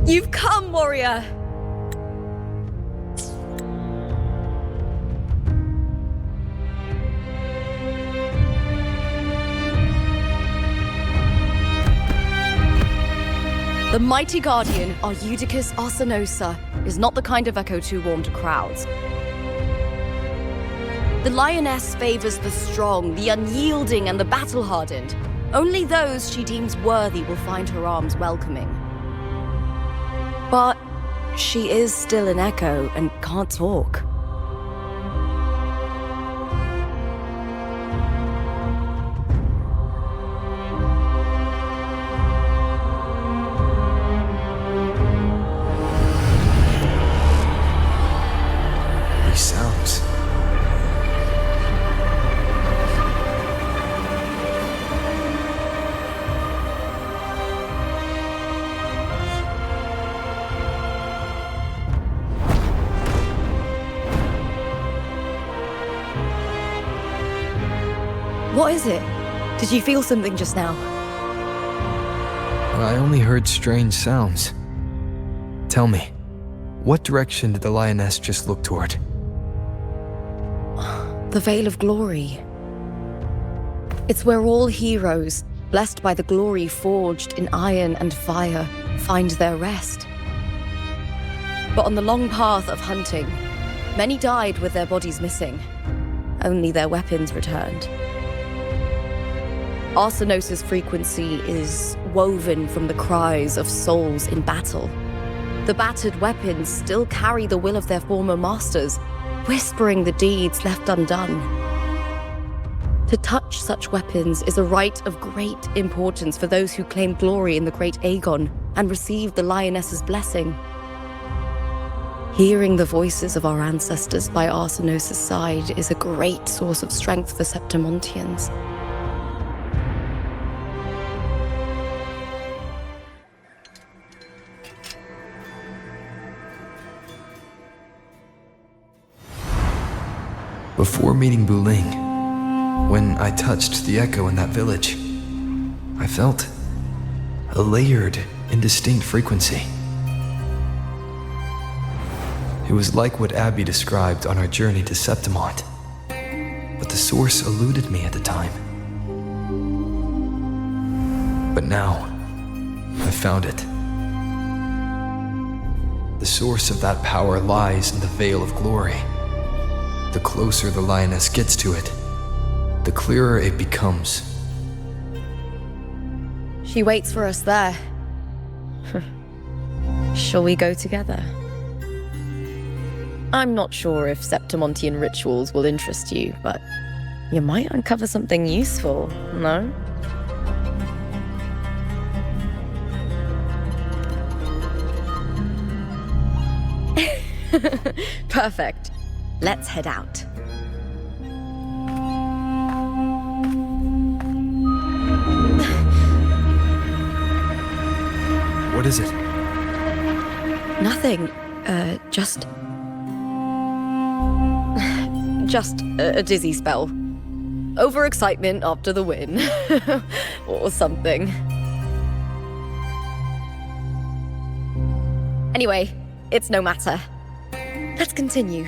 You've come, warrior! The mighty guardian, Arudicus Arsenosa, is not the kind of echo too warm to crowds. The lioness favors the strong, the unyielding, and the battle-hardened. Only those she deems worthy will find her arms welcoming. But she is still an echo and can't talk. These sounds. What is it? Did you feel something just now? I only heard strange sounds. Tell me, what direction did the lioness just look toward? The Veil of Glory. It's where all heroes, blessed by the glory forged in iron and fire, find their rest. But on the long path of hunting, many died with their bodies missing. Only their weapons returned. Arsenosa's frequency is woven from the cries of souls in battle. The battered weapons still carry the will of their former masters, whispering the deeds left undone. To touch such weapons is a rite of great importance for those who claim glory in the great Aegon and receive the lioness's blessing. Hearing the voices of our ancestors by Arsenosa's side is a great source of strength for Septimontians. Before meeting Buling, when I touched the echo in that village, I felt a layered, indistinct frequency. It was like what Abby described on our journey to Septimont, but the source eluded me at the time. But now, I found it. The source of that power lies in the Veil of Glory. The closer the lioness gets to it, the clearer it becomes. She waits for us there. Shall we go together? I'm not sure if Septimontian rituals will interest you, but you might uncover something useful, no? Perfect. Let's head out. What is it? Nothing. Just a dizzy spell. Overexcitement after the win. Or something. Anyway, it's no matter. Let's continue.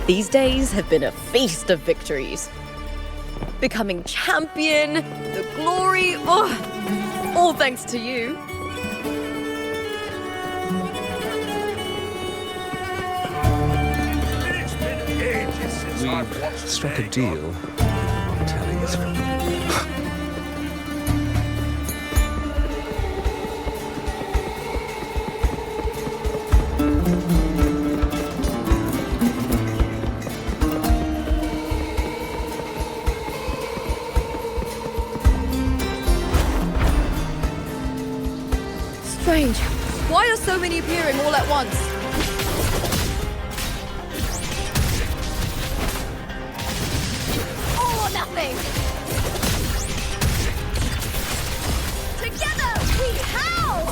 These days have been a feast of victories. Becoming champion, the glory, all thanks to you. We've struck a deal. I'm telling us from Strange. Why are so many appearing all at once? All or nothing! Together we howl!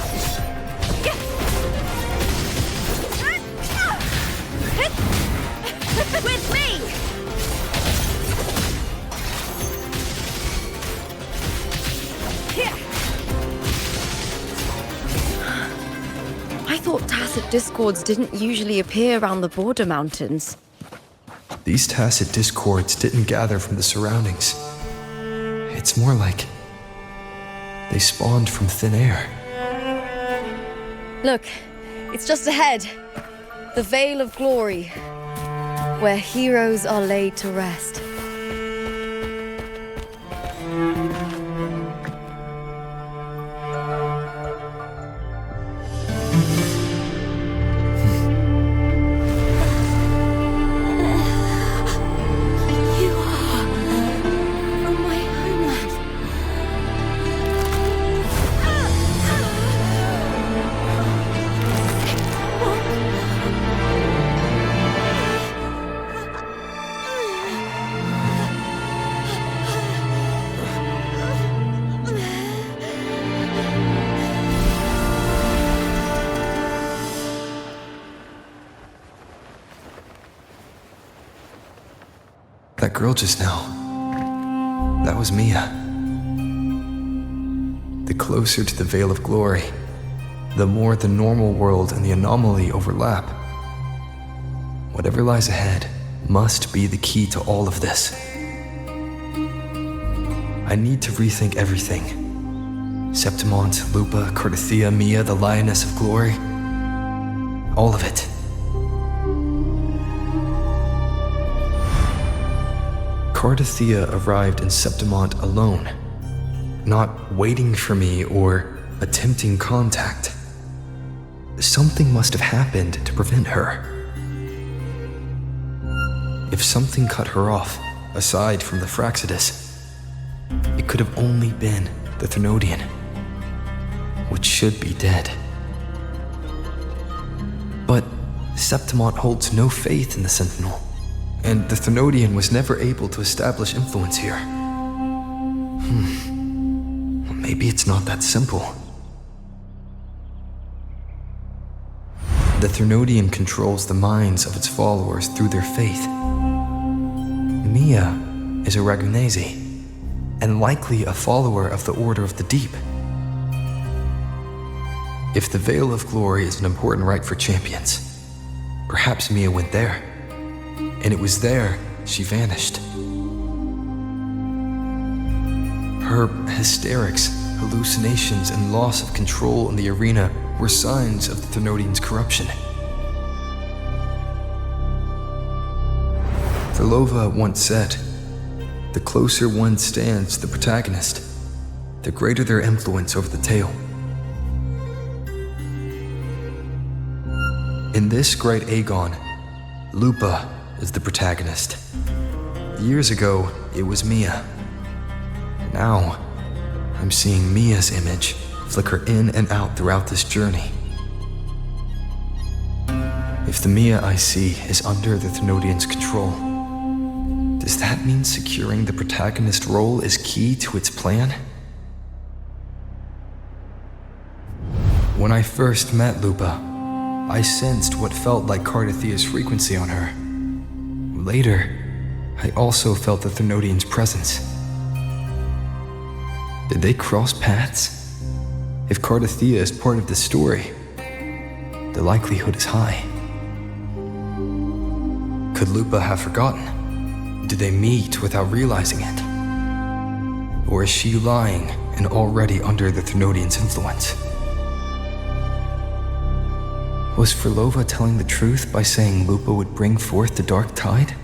tacit discords didn't usually appear around the border mountains. These tacit discords didn't gather from the surroundings. It's more like they spawned from thin air. Look, it's just ahead. The Veil of Glory, where heroes are laid to rest. That girl just now, that was Mia. The closer to the Veil of Glory, the more the normal world and the anomaly overlap. Whatever lies ahead must be the key to all of this. I need to rethink everything. Septimont, Lupa, Cardathia, Mia, the Lioness of Glory. All of it. Cardathia arrived in Septimont alone, not waiting for me or attempting contact. Something must have happened to prevent her. If something cut her off, aside from the Fraxidus, it could have only been the Thermodian, which should be dead. But Septimont holds no faith in the Sentinel, and the Thermodian was never able to establish influence here. Maybe it's not that simple. The Thermodian controls the minds of its followers through their faith. Mia is a Ragunese, and likely a follower of the Order of the Deep. If the Veil of Glory is an important rite for champions, perhaps Mia went there. And it was there she vanished. Her hysterics, hallucinations, and loss of control in the arena were signs of the Thermodian's corruption. Verlova once said, "The closer one stands to the protagonist, the greater their influence over the tale." In this great Aegon, Lupa is the protagonist. Years ago, it was Mia. Now, I'm seeing Mia's image flicker in and out throughout this journey. If the Mia I see is under the Thermodian's control, does that mean securing the protagonist role is key to its plan? When I first met Lupa, I sensed what felt like Cardathia's frequency on her. Later, I also felt the Thermodian's presence. Did they cross paths? If Cardathia is part of this story, the likelihood is high. Could Lupa have forgotten? Did they meet without realizing it? Or is she lying and already under the Thermodian's influence? Was Verlova telling the truth by saying Lupa would bring forth the Dark Tide?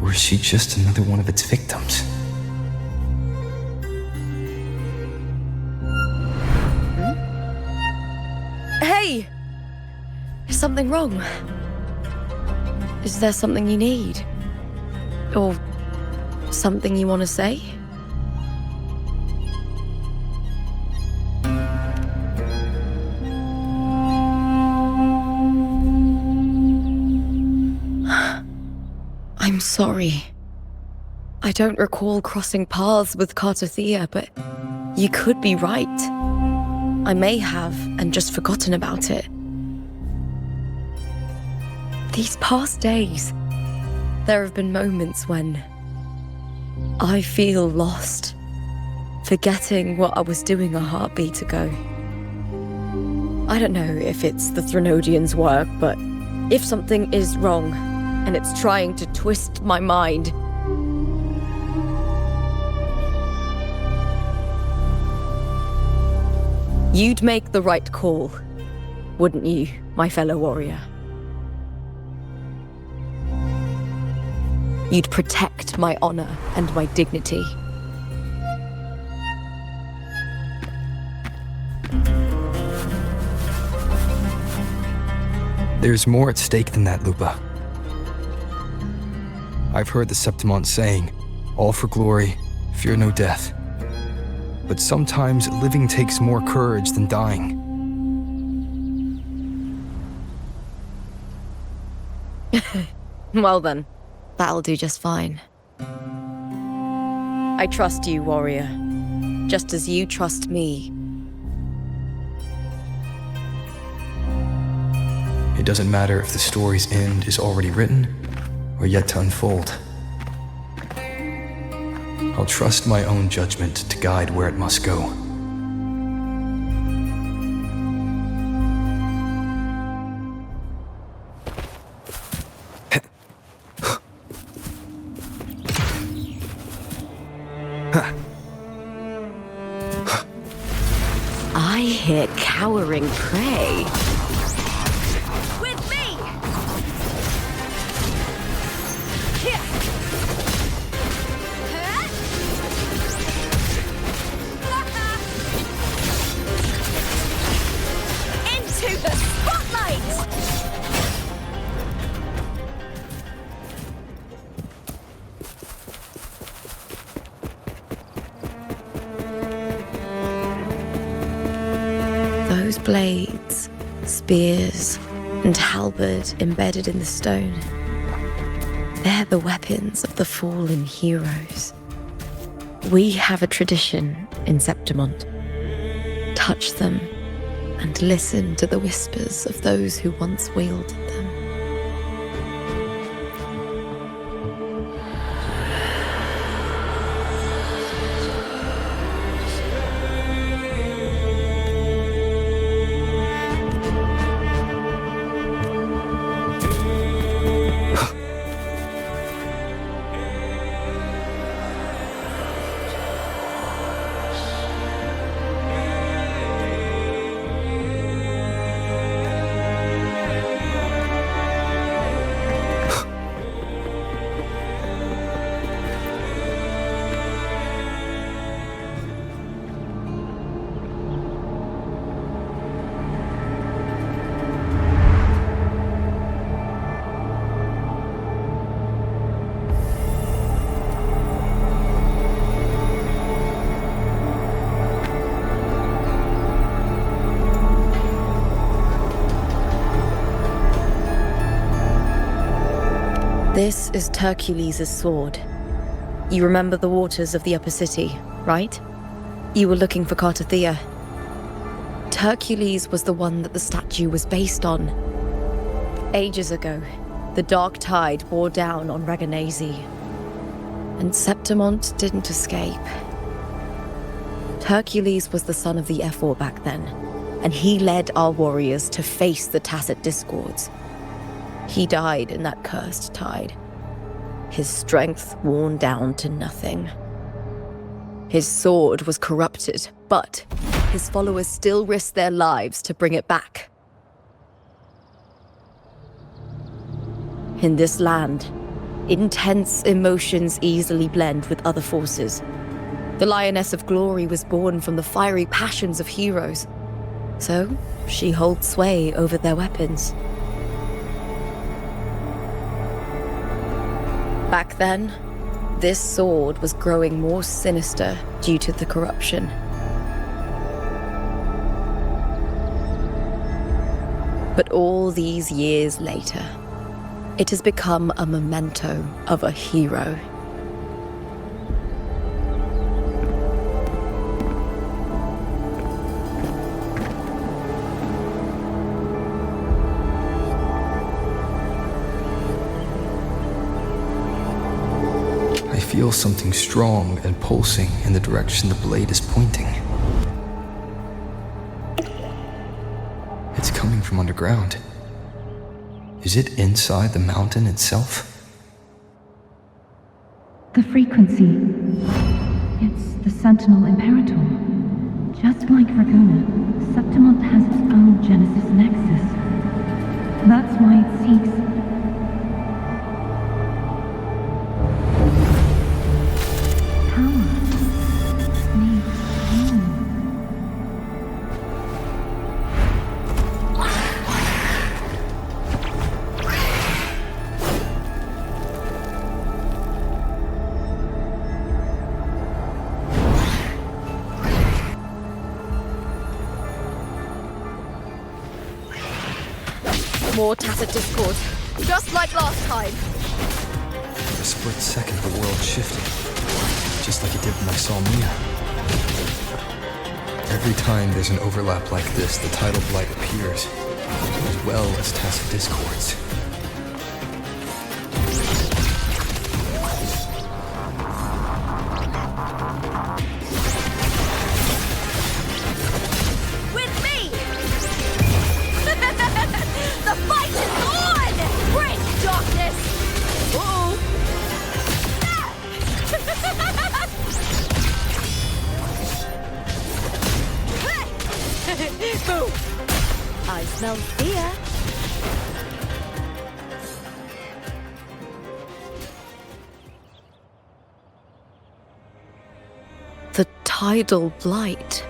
Or is she just another one of its victims? Hey! Is something wrong? Is there something you need? Or something you want to say? I'm sorry. I don't recall crossing paths with Cardathia, but you could be right. I may have and just forgotten about it. These past days, there have been moments when I feel lost, forgetting what I was doing a heartbeat ago. I don't know if it's the Threnodians' work, but if something is wrong, and it's trying to twist my mind, you'd make the right call, wouldn't you, my fellow warrior? You'd protect my honor and my dignity. There's more at stake than that, Lupa. I've heard the Septimont saying, all for glory, fear no death. But sometimes living takes more courage than dying. Well then, that'll do just fine. I trust you, warrior, just as you trust me. It doesn't matter if the story's end is already written or yet to unfold. I'll trust my own judgment to guide where it must go. I hear cowering prey. Those blades, spears, and halberd embedded in the stone. They're the weapons of the fallen heroes. We have a tradition in Septimont. Touch them and listen to the whispers of those who once wielded them. This is Hercules' sword. You remember the waters of the upper city, right? You were looking for Cartathea. Hercules was the one that the statue was based on. Ages ago, the dark tide bore down on Reganese, and Septimont didn't escape. Hercules was the son of the Ephor back then, and he led our warriors to face the Tacit Discords. He died in that cursed tide, his strength worn down to nothing. His sword was corrupted, but his followers still risked their lives to bring it back. In this land, intense emotions easily blend with other forces. The Lioness of Glory was born from the fiery passions of heroes, so she holds sway over their weapons. Back then, this sword was growing more sinister due to the corruption. But all these years later, it has become a memento of a hero. I feel something strong and pulsing in the direction the blade is pointing. from underground. Is it inside the mountain itself? The frequency. It's the Sentinel Imperator. Just like Raguna, Septimont has its own Genesis Nexus. That's why it seeks... power. Needs home. More tacit discord, just like last time. For a split second, the world shifted, just like it did when I saw Mia. Every time there's an overlap like this, the tidal blight appears, as well as tacit discords. With me! The fight is on! Bring darkness! Uh-oh! Boom! I smell fear. The tidal blight.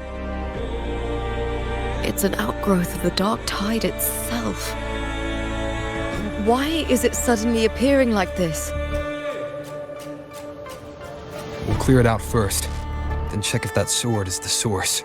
It's an outgrowth of the dark tide itself. Why is it suddenly appearing like this? We'll clear it out first, then check if that sword is the source.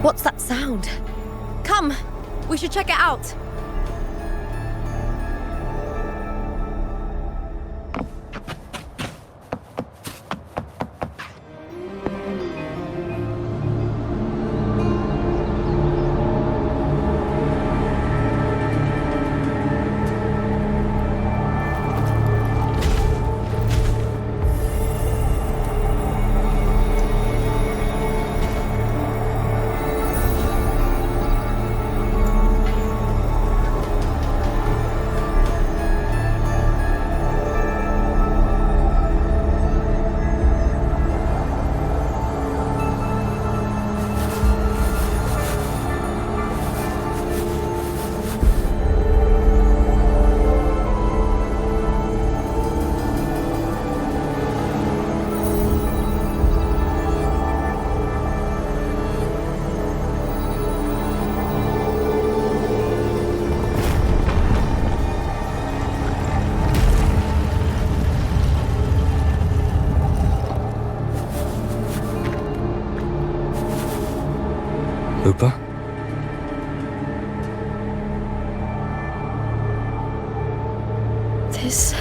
What's that sound? Come, we should check it out. Lupa? This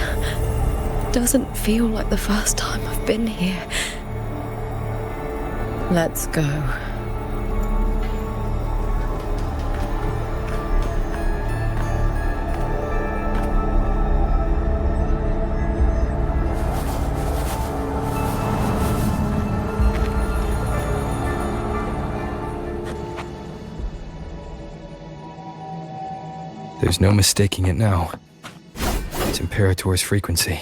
doesn't feel like the first time I've been here. Let's go. There's no mistaking it now. It's Imperator's frequency.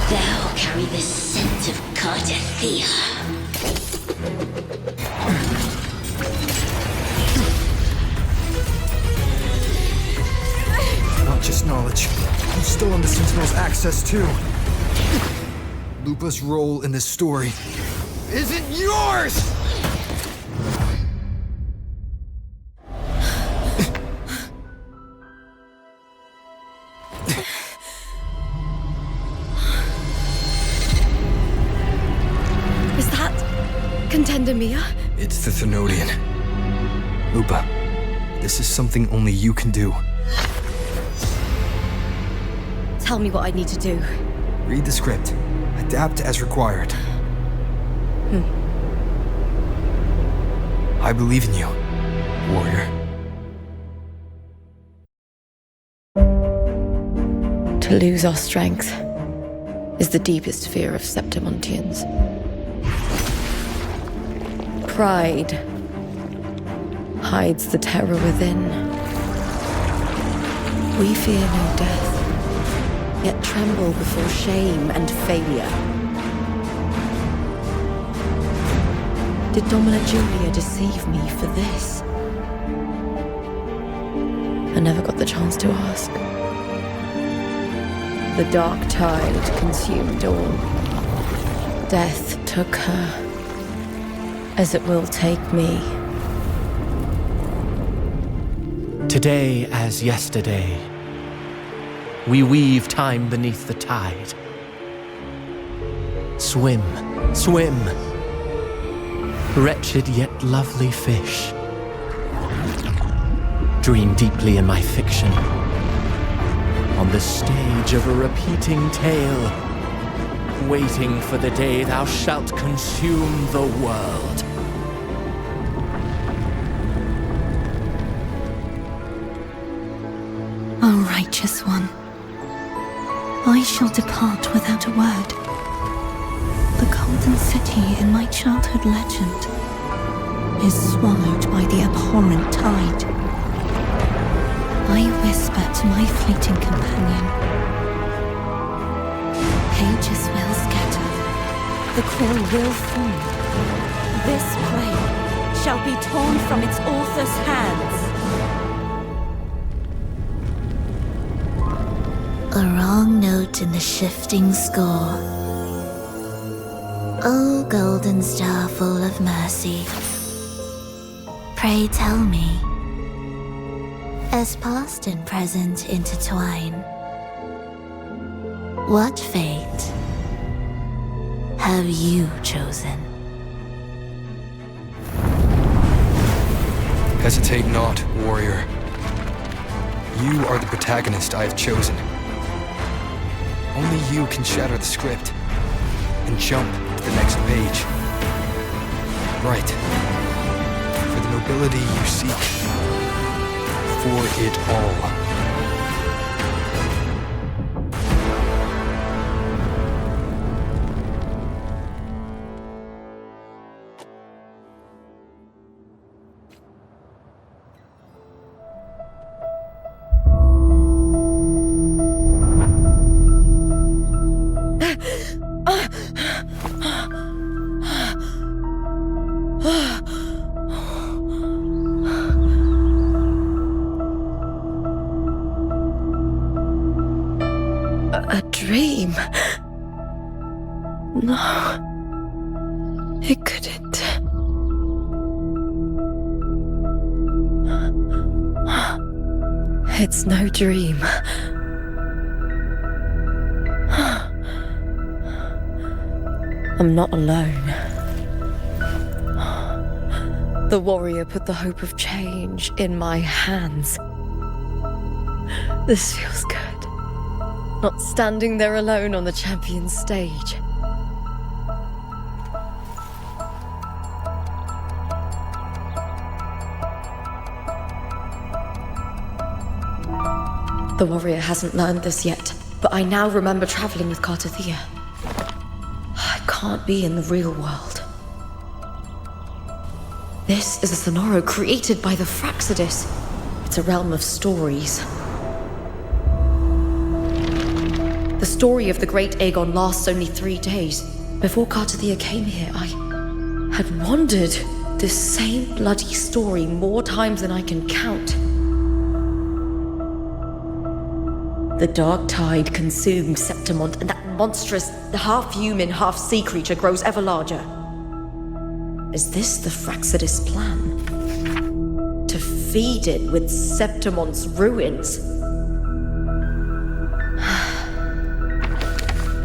Thou carry the scent of Cardathia. Not just knowledge. I'm still on the Sentinel's access too. Lupa's role in this story isn't yours! Is that Contender Mia? It's the Thenodian. Lupa, this is something only you can do. Tell me what I need to do. Read the script. Adapt as required. I believe in you, warrior. To lose our strength is the deepest fear of Septimontians. Pride hides the terror within. We fear no death, yet tremble before shame and failure. Did Domina Julia deceive me for this? I never got the chance to ask. The dark tide consumed all. Death took her, as it will take me. Today as yesterday, we weave time beneath the tide. Swim, swim, wretched yet lovely fish. Dream deeply in my fiction, on the stage of a repeating tale, waiting for the day thou shalt consume the world. O righteous one, I shall depart without a word. The golden city in my childhood legend is swallowed by the abhorrent tide. I whisper to my fleeting companion. Pages will scatter, the quill will fall. This play shall be torn from its author's hands. A wrong note in the shifting score. O golden star full of mercy, pray tell me, as past and present intertwine, what fate have you chosen? Hesitate not, warrior. You are the protagonist I have chosen. Only you can shatter the script and jump to the next page. Right. For the nobility you seek. For it all. A dream? No, it couldn't. It's no dream. I'm not alone. The warrior put the hope of change in my hands. This feels good. Not standing there alone on the champion's stage. The warrior hasn't learned this yet, but I now remember traveling with Cardathia. I can't be in the real world. This is a Sonoro created by the Fraxidus. It's a realm of stories. The story of the great Aegon lasts only 3 days. Before Cartathea came here, I had wandered this same bloody story more times than I can count. The dark tide consumed Septimont, and that monstrous, half-human, half-sea creature grows ever larger. Is this the Fraxidus plan? To feed it with Septimont's ruins?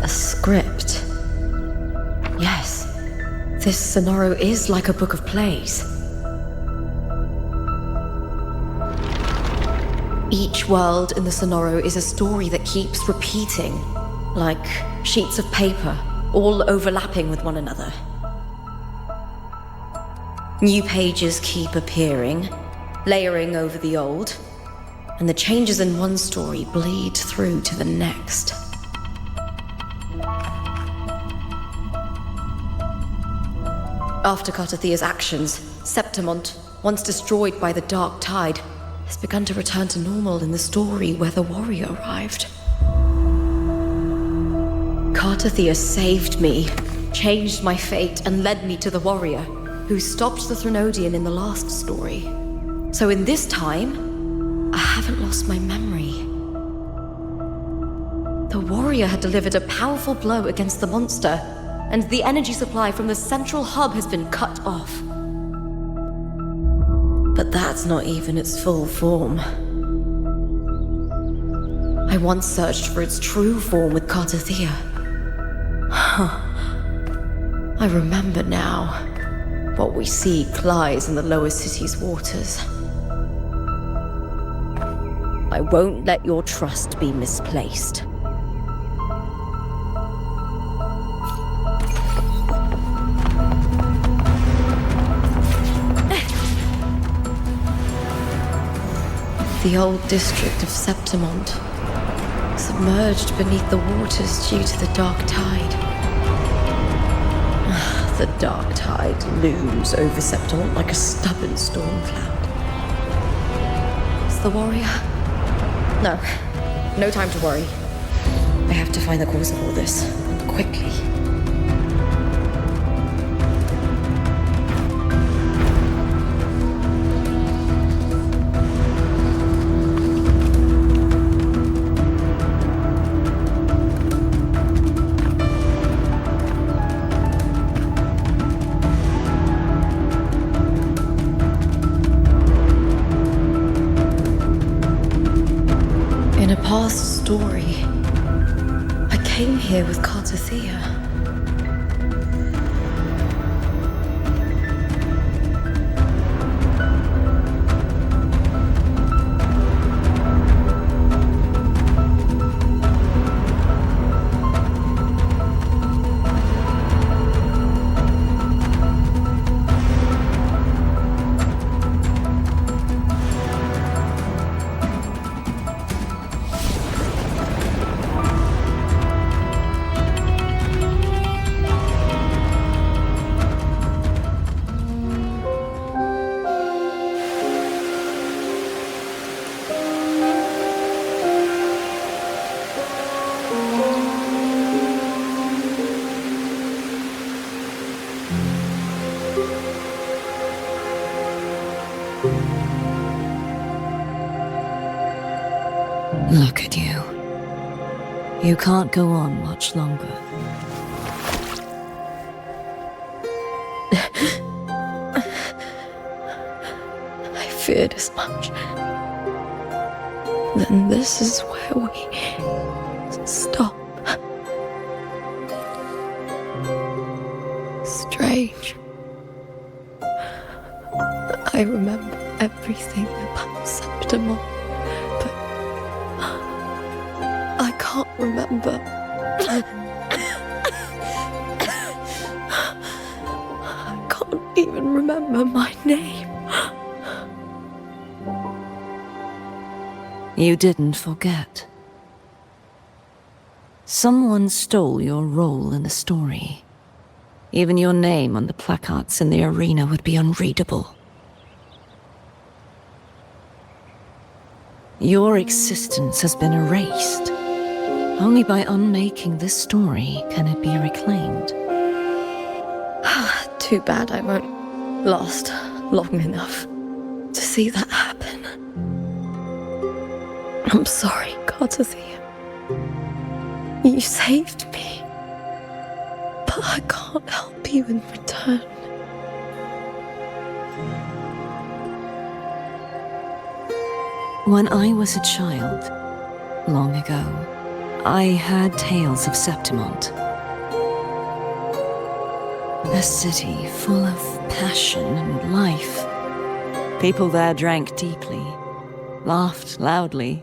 A script. Yes, this Sonoro is like a book of plays. Each world in the Sonoro is a story that keeps repeating, like sheets of paper, all overlapping with one another. New pages keep appearing, layering over the old, and the changes in one story bleed through to the next. After Cartathea's actions, Septimont, once destroyed by the dark tide, has begun to return to normal in the story where the warrior arrived. Cartathea saved me, changed my fate, and led me to the warrior, who stopped the Threnodian in the last story. So in this time, I haven't lost my memory. The warrior had delivered a powerful blow against the monster, and the energy supply from the central hub has been cut off. But that's not even its full form. I once searched for its true form with Cartathea. I remember now. What we seek lies in the lower city's waters. I won't let your trust be misplaced. The old district of Septimont, submerged beneath the waters due to the dark tide. The dark tide looms over Septimont like a stubborn storm cloud. Is the warrior? No. No time to worry. I have to find the cause of all this, quickly. Past story. I came here with Cartathea. Look at you. You can't go on much longer. I feared as much. Then this is where we stop. Strange. I remember everything about Septimont, but I can't remember. I can't even remember my name. You didn't forget. Someone stole your role in the story. Even your name on the placards in the arena would be unreadable. Your existence has been erased. Only by unmaking this story can it be reclaimed. Too bad I won't last long enough to see that happen. I'm sorry, Gardathea. You saved me. But I can't help you in return. When I was a child, long ago, I heard tales of Septimont. A city full of passion and life. People there drank deeply, laughed loudly,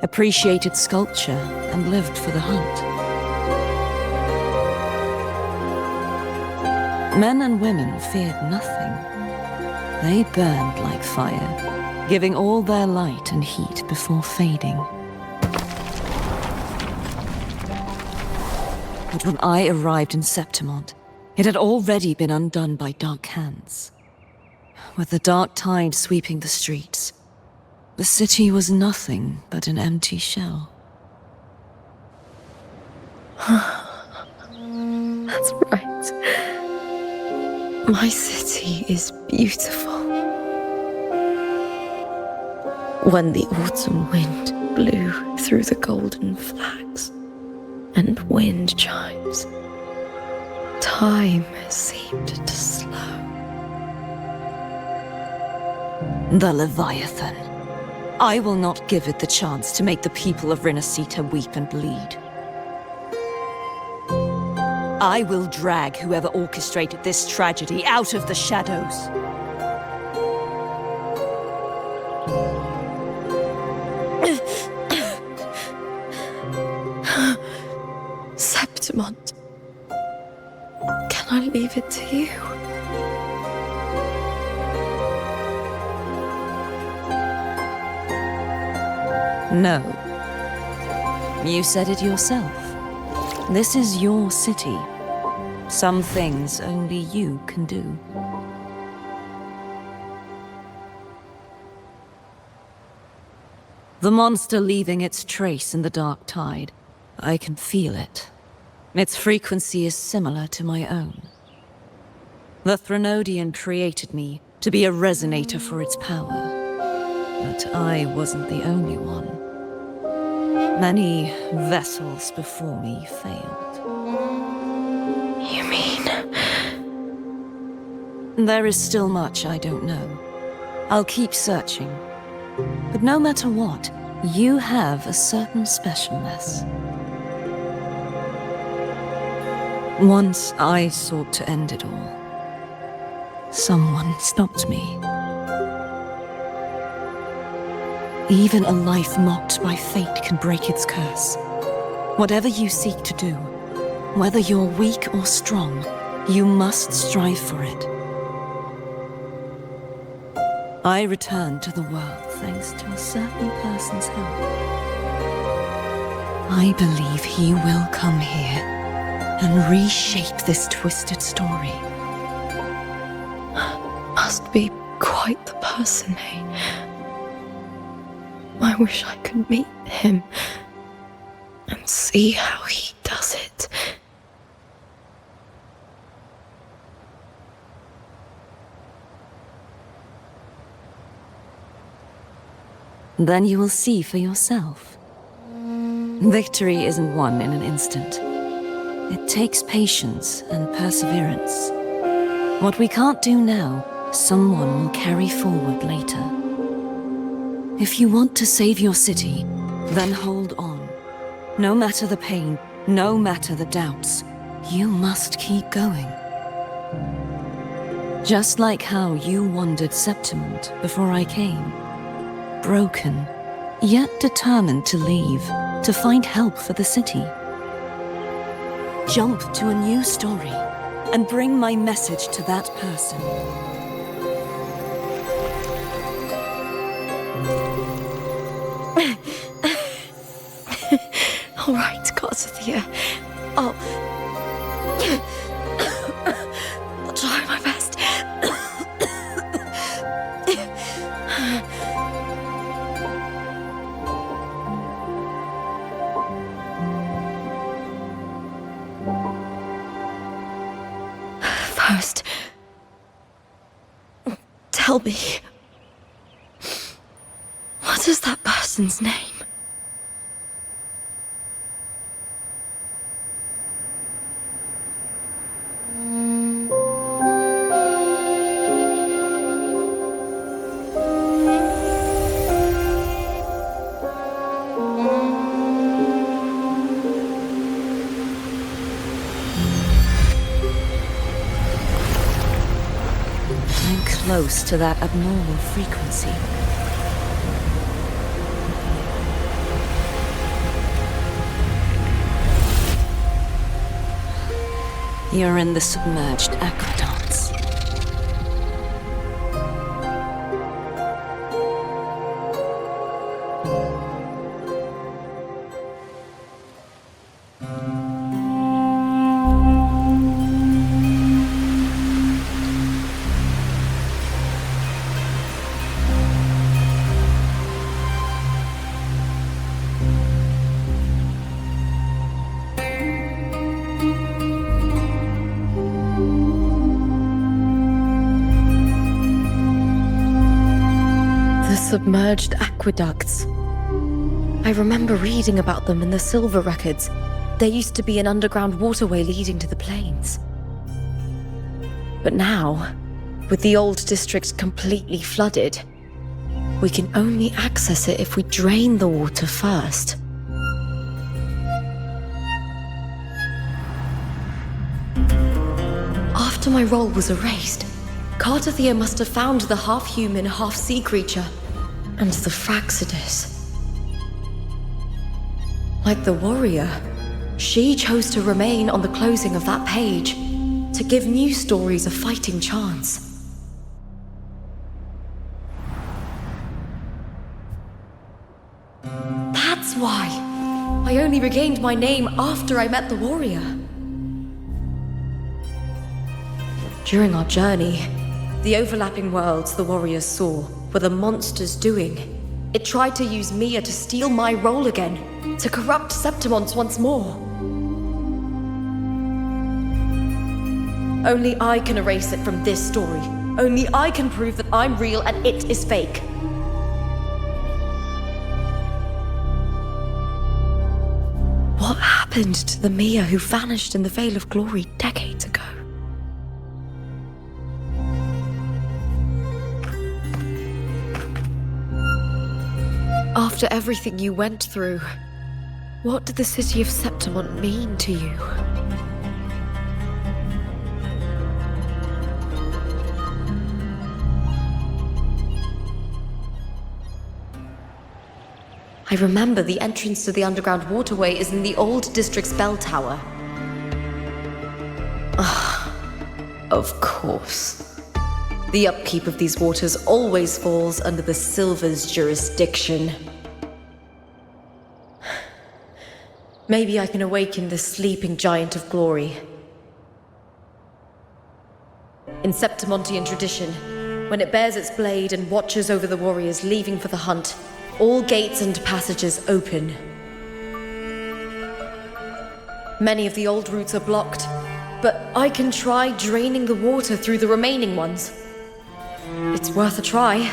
appreciated sculpture, and lived for the hunt. Men and women feared nothing. They burned like fire, giving all their light and heat before fading. But when I arrived in Septimont, it had already been undone by dark hands. With the dark tide sweeping the streets, the city was nothing but an empty shell. That's right. My city is beautiful. When the autumn wind blew through the golden flags and wind chimes, time seemed to slow. The Leviathan. I will not give it the chance to make the people of Rinasita weep and bleed. I will drag whoever orchestrated this tragedy out of the shadows. Septimont. Can I leave it to you? No. You said it yourself. This is your city. Some things only you can do. The monster leaving its trace in the dark tide. I can feel it. Its frequency is similar to my own. The Threnodian created me to be a resonator for its power. But I wasn't the only one. Many vessels before me failed. You mean? There is still much I don't know. I'll keep searching. But no matter what, you have a certain specialness. Once I sought to end it all. Someone stopped me. Even a life mocked by fate can break its curse. Whatever you seek to do, whether you're weak or strong, you must strive for it. I returned to the world thanks to a certain person's help. I believe he will come here and reshape this twisted story. Must be quite the person, eh? I wish I could meet him and see how he does it. Then you will see for yourself. Victory isn't won in an instant. It takes patience and perseverance. What we can't do now, someone will carry forward later. If you want to save your city, then hold on. No matter the pain, no matter the doubts, you must keep going. Just like how you wandered Septimont before I came. Broken, yet determined to leave, to find help for the city. Jump to a new story and bring my message to that person. All right, Gardathea. I'll try my best. First, tell me, what is that person's name? I'm close to that abnormal frequency. You're in the submerged aqueducts. Submerged aqueducts. I remember reading about them in the Silver records. There used to be an underground waterway leading to the plains. But now, with the old district completely flooded, we can only access it if we drain the water first. After my role was erased, Cartathea must have found the half-human, half-sea creature and the Fraxidus. Like the warrior, she chose to remain on the closing of that page to give new stories a fighting chance. That's why I only regained my name after I met the warrior. During our journey, the overlapping worlds the warriors saw were the monsters doing. It tried to use Mia to steal my role again, to corrupt Septimons once more. Only I can erase it from this story. Only I can prove that I'm real and it is fake. What happened to the Mia who vanished in the Veil of Glory decades ago? After everything you went through, what did the city of Septimon mean to you? I remember the entrance to the underground waterway is in the old district's bell tower. Of course. The upkeep of these waters always falls under the Silver's jurisdiction. Maybe I can awaken the sleeping giant of glory. In Septimontian tradition, when it bears its blade and watches over the warriors leaving for the hunt, all gates and passages open. Many of the old routes are blocked, but I can try draining the water through the remaining ones. It's worth a try.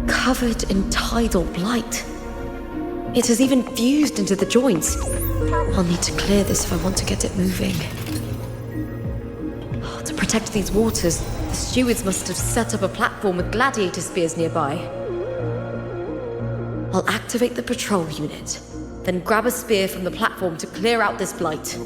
Covered in tidal blight. It has even fused into the joints. I'll need to clear this if I want to get it moving. To protect these waters, the stewards must have set up a platform with gladiator spears nearby. I'll activate the patrol unit, then grab a spear from the platform to clear out this blight.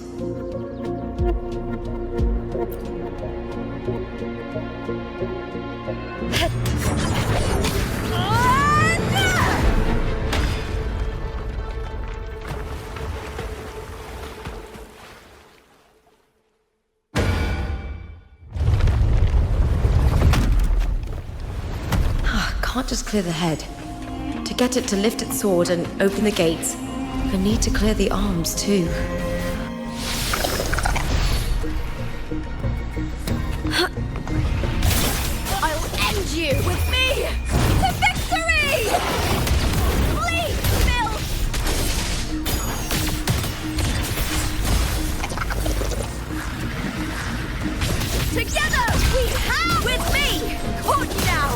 Can't just clear the head. To get it to lift its sword and open the gates, I need to clear the arms too. Together we have with me! Caught you now!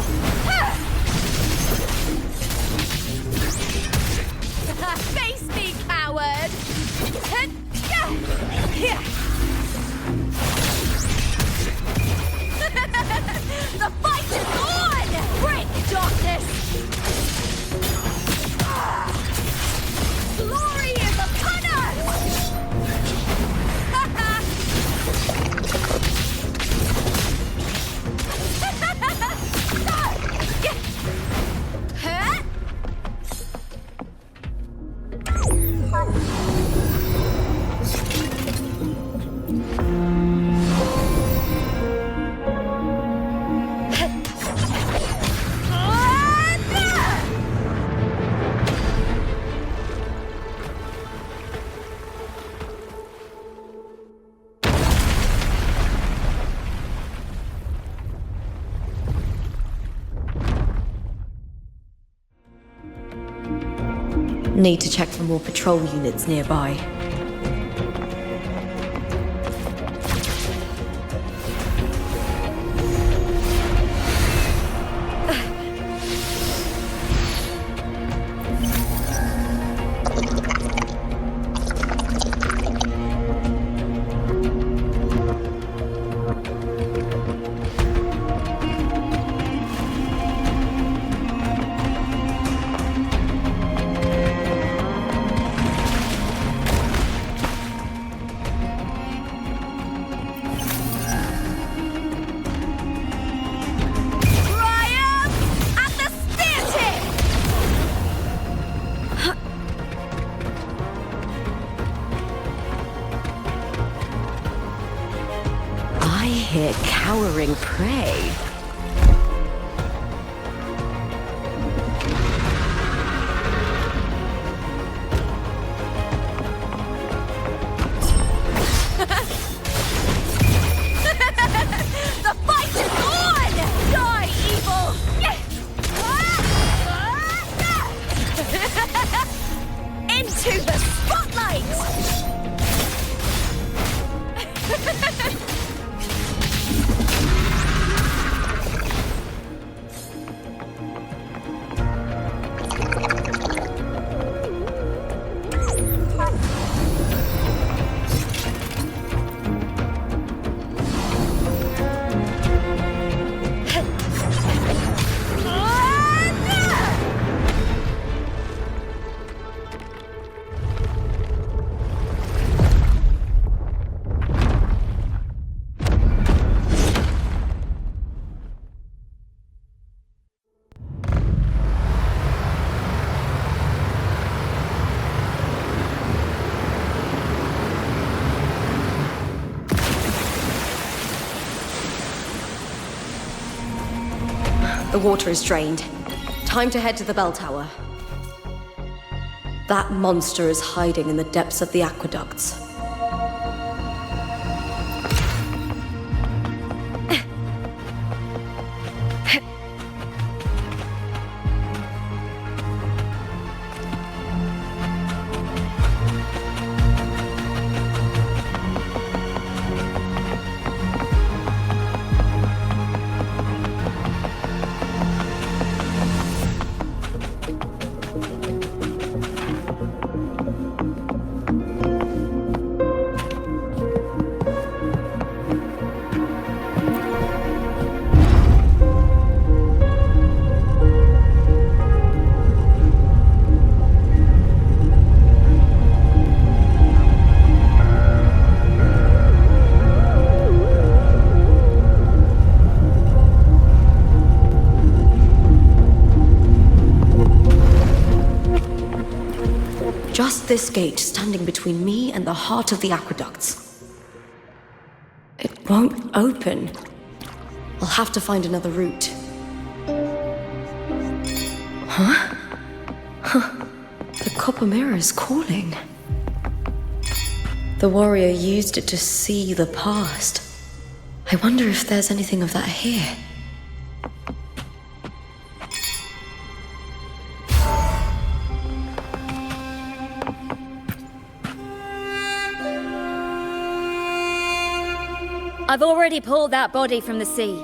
Face me, coward! The fight is on! Break, darkness! Glory is upon us! Need to check for more patrol units nearby. Here, cowering prey. The fight is on! Die, evil! Into the spotlight! The water is drained. Time to head to the bell tower. That monster is hiding in the depths of the aqueducts. Just this gate standing between me and the heart of the aqueducts. It won't open. I'll have to find another route. Huh? The copper mirror is calling. The warrior used it to see the past. I wonder if there's anything of that here. I've already pulled that body from the sea.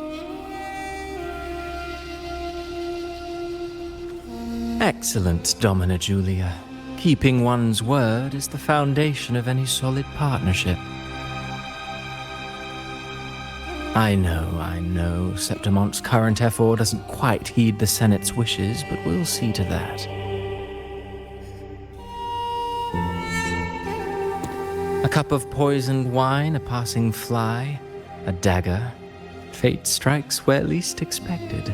Excellent, Domina Julia. Keeping one's word is the foundation of any solid partnership. I know, Septimonte's current effort doesn't quite heed the Senate's wishes, but we'll see to that. A cup of poisoned wine, a passing fly, a dagger. Fate strikes where least expected.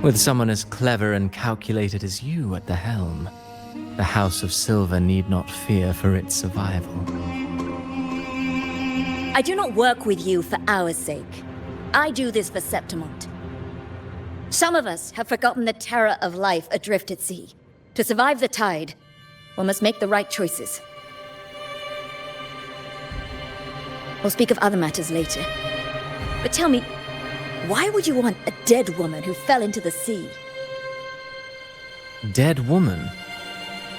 With someone as clever and calculated as you at the helm, the House of Silver need not fear for its survival. I do not work with you for our sake. I do this for Septimont. Some of us have forgotten the terror of life adrift at sea. To survive the tide, one must make the right choices. We'll speak of other matters later. But tell me, why would you want a dead woman who fell into the sea? Dead woman?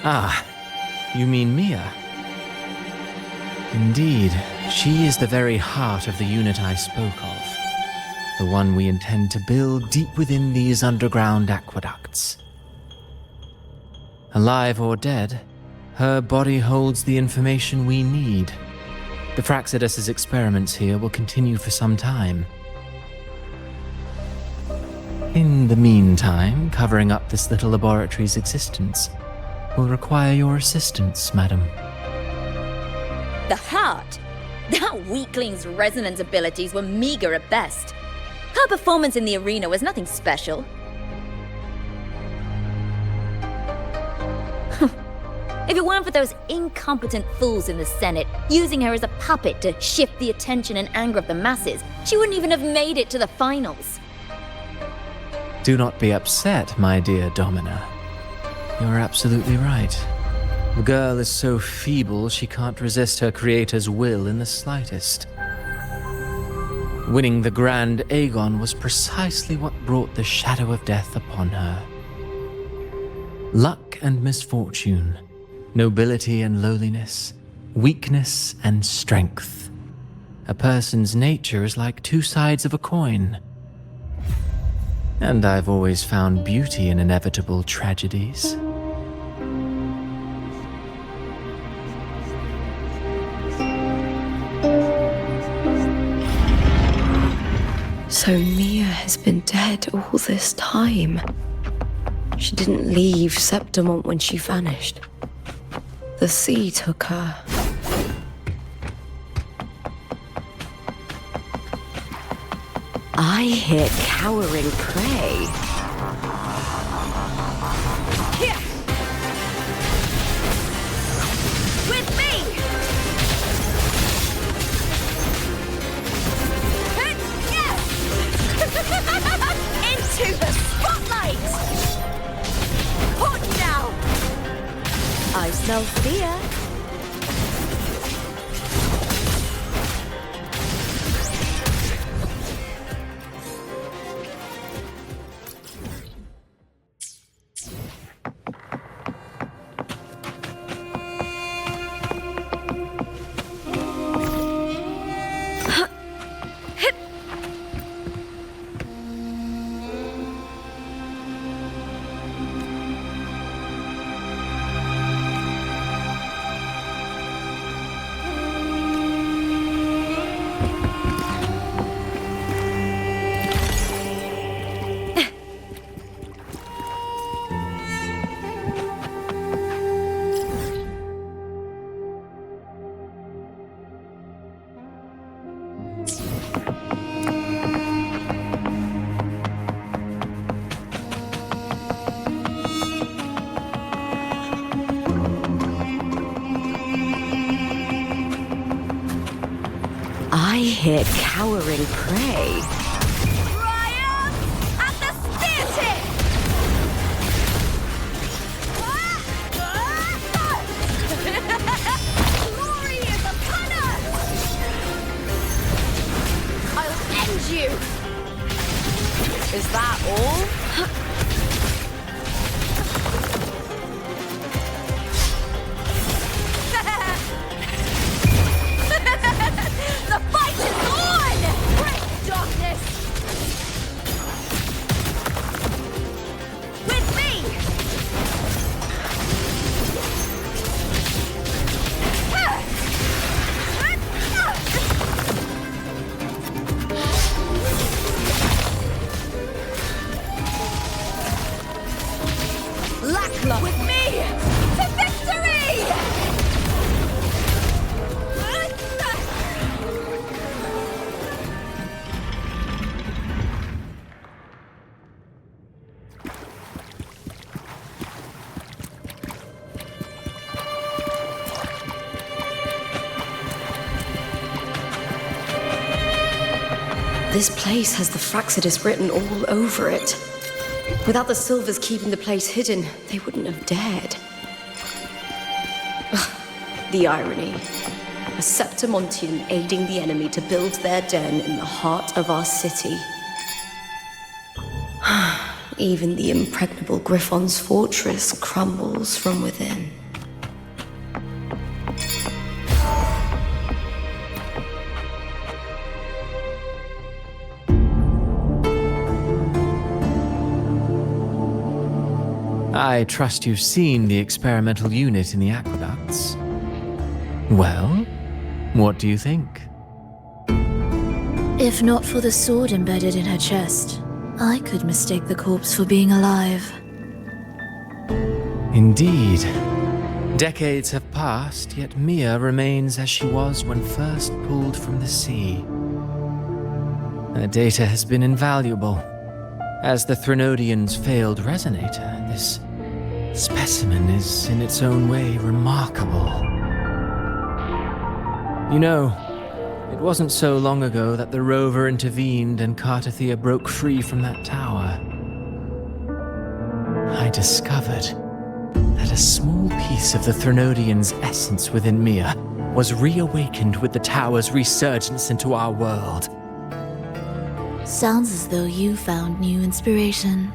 Ah, you mean Mia? Indeed, she is the very heart of the unit I spoke of. The one we intend to build deep within these underground aqueducts. Alive or dead, her body holds the information we need. The Fraxidus's experiments here will continue for some time. In the meantime, covering up this little laboratory's existence will require your assistance, madam. The heart? That weakling's resonance abilities were meager at best. Her performance in the arena was nothing special. If it weren't for those incompetent fools in the Senate using her as a puppet to shift the attention and anger of the masses, she wouldn't even have made it to the finals. Do not be upset, my dear Domina. You're absolutely right. The girl is so feeble she can't resist her creator's will in the slightest. Winning the Grand Aegon was precisely what brought the shadow of death upon her. Luck and misfortune, nobility and lowliness, weakness and strength. A person's nature is like two sides of a coin. And I've always found beauty in inevitable tragedies. So Mia has been dead all this time. She didn't leave Septimont when she vanished. The sea took her. I hear cowering prey. Here! With me! Into the spotlight! Hold now! I smell fear. I hear cowering prey. Triumph at the theatre! Glory is upon us! I'll end you! Is that all? This place has the Fraxidus written all over it. Without the Silvers keeping the place hidden, they wouldn't have dared. The irony. A Septimontian aiding the enemy to build their den in the heart of our city. Even the impregnable Griffon's fortress crumbles from within. I trust you've seen the experimental unit in the aqueducts. Well, what do you think? If not for the sword embedded in her chest, I could mistake the corpse for being alive. Indeed. Decades have passed, yet Mia remains as she was when first pulled from the sea. Her data has been invaluable. As the Threnodian's failed resonator, this specimen is in its own way remarkable. You know, it wasn't so long ago that the rover intervened and Cartathea broke free from that tower. I discovered that a small piece of the Threnodian's essence within Mia was reawakened with the tower's resurgence into our world. Sounds as though you found new inspiration.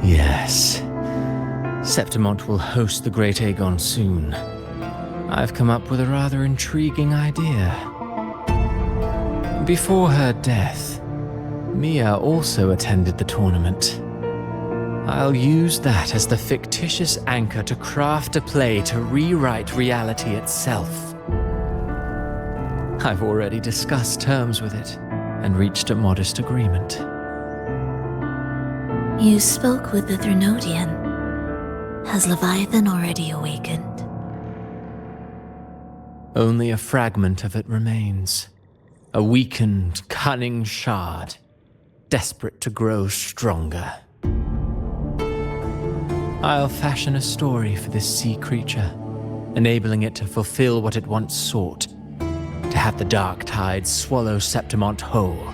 Yes. Septimont will host the Great Aegon soon. I've come up with a rather intriguing idea. Before her death, Mia also attended the tournament. I'll use that as the fictitious anchor to craft a play to rewrite reality itself. I've already discussed terms with it and reached a modest agreement. You spoke with the Threnodian. Has Leviathan already awakened? Only a fragment of it remains. A weakened, cunning shard, desperate to grow stronger. I'll fashion a story for this sea creature, enabling it to fulfill what it once sought, to have the dark tide swallow Septimont whole.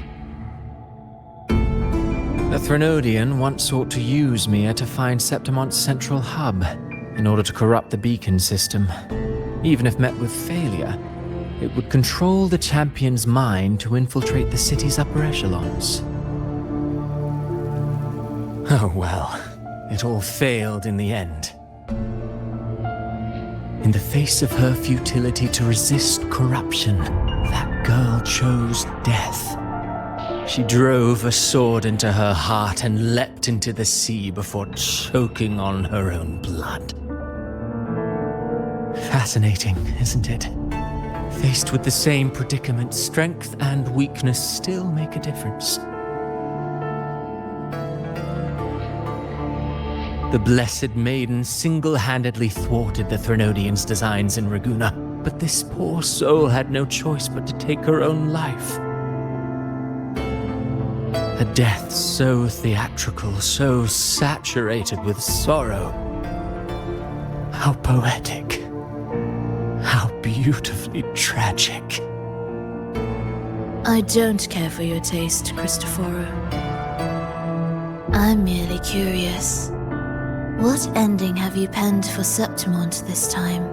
The Threnodian once sought to use Mia to find Septimont's central hub in order to corrupt the beacon system. Even if met with failure, it would control the champion's mind to infiltrate the city's upper echelons. Oh well, it all failed in the end. In the face of her futility to resist corruption, that girl chose death. She drove a sword into her heart and leapt into the sea before choking on her own blood. Fascinating, isn't it? Faced with the same predicament, strength and weakness still make a difference. The Blessed Maiden single-handedly thwarted the Threnodian's designs in Raguna, but this poor soul had no choice but to take her own life. A death so theatrical, so saturated with sorrow. How poetic. How beautifully tragic. I don't care for your taste, Cristoforo. I'm merely curious. What ending have you penned for Septimont this time?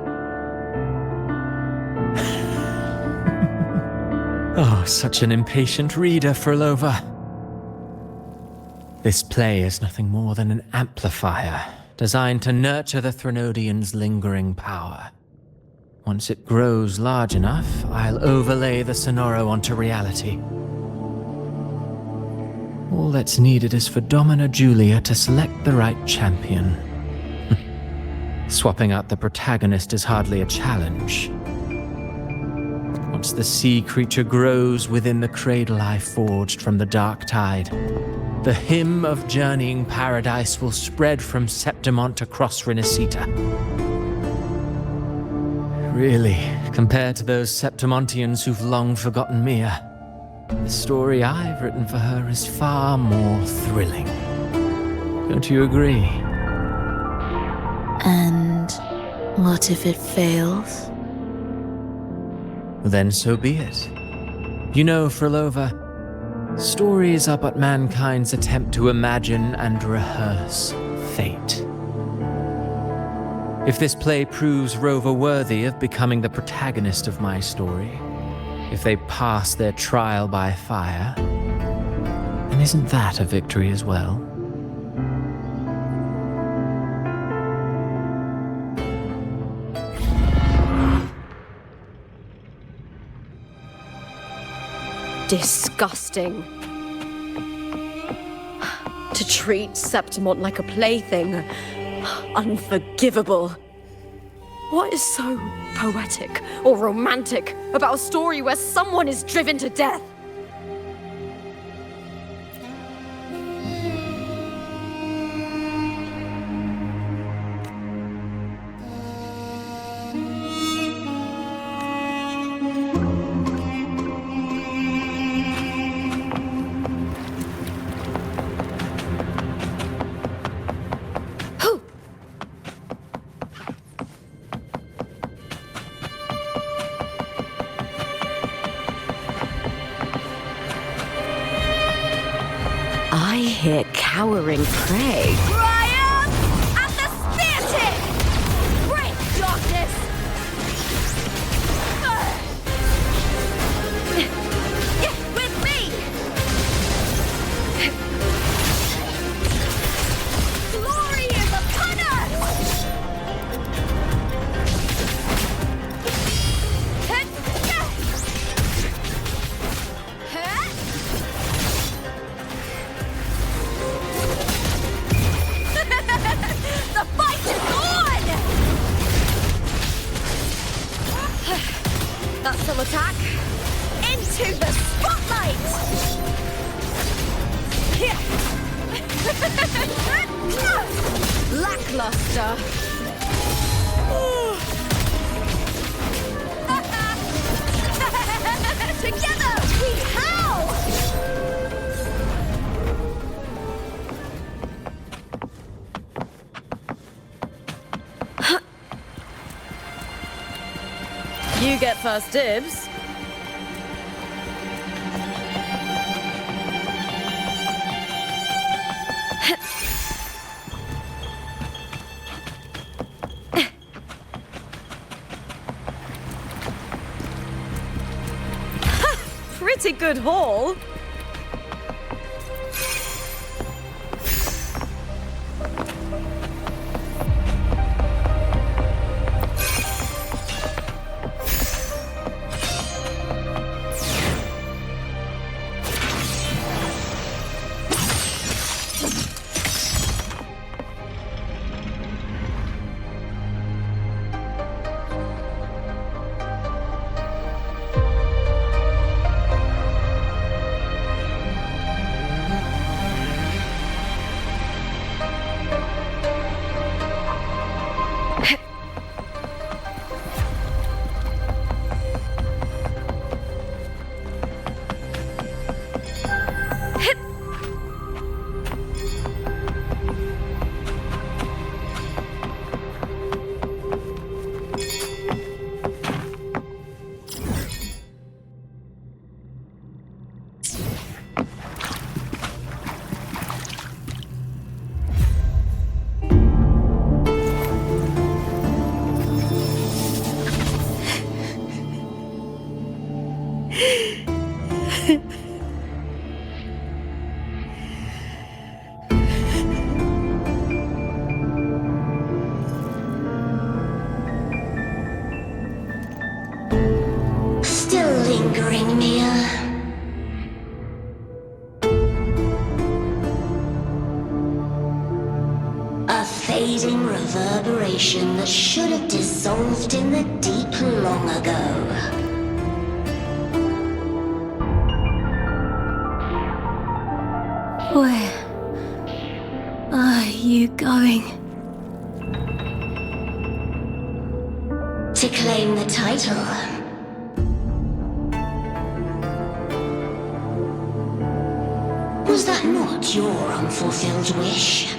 Oh, such an impatient reader, Frolova. This play is nothing more than an amplifier, designed to nurture the Threnodian's lingering power. Once it grows large enough, I'll overlay the Sonoro onto reality. All that's needed is for Domina Julia to select the right champion. Swapping out the protagonist is hardly a challenge. Once the sea creature grows within the cradle I forged from the dark tide, the hymn of journeying paradise will spread from Septimont across Renacita. Really, compared to those Septimontians who've long forgotten Mia, the story I've written for her is far more thrilling. Don't you agree? And what if it fails? Then so be it. You know, Frolova, stories are but mankind's attempt to imagine and rehearse fate. If this play proves Rover worthy of becoming the protagonist of my story, if they pass their trial by fire, then isn't that a victory as well? Disgusting. To treat Septimont like a plaything. Unforgivable. What is so poetic or romantic about a story where someone is driven to death? I hear cowering prey. Triumph at the spear tip! Break darkness! With me! Glory is upon us! The fight is on! That's some attack. Into the spotlight! Lackluster. Together we howl! You get first dibs. Pretty good haul. Still lingering, Mia. A fading reverberation that should have dissolved in the deep long ago. Where are you going? To claim the title. Was that not your unfulfilled wish?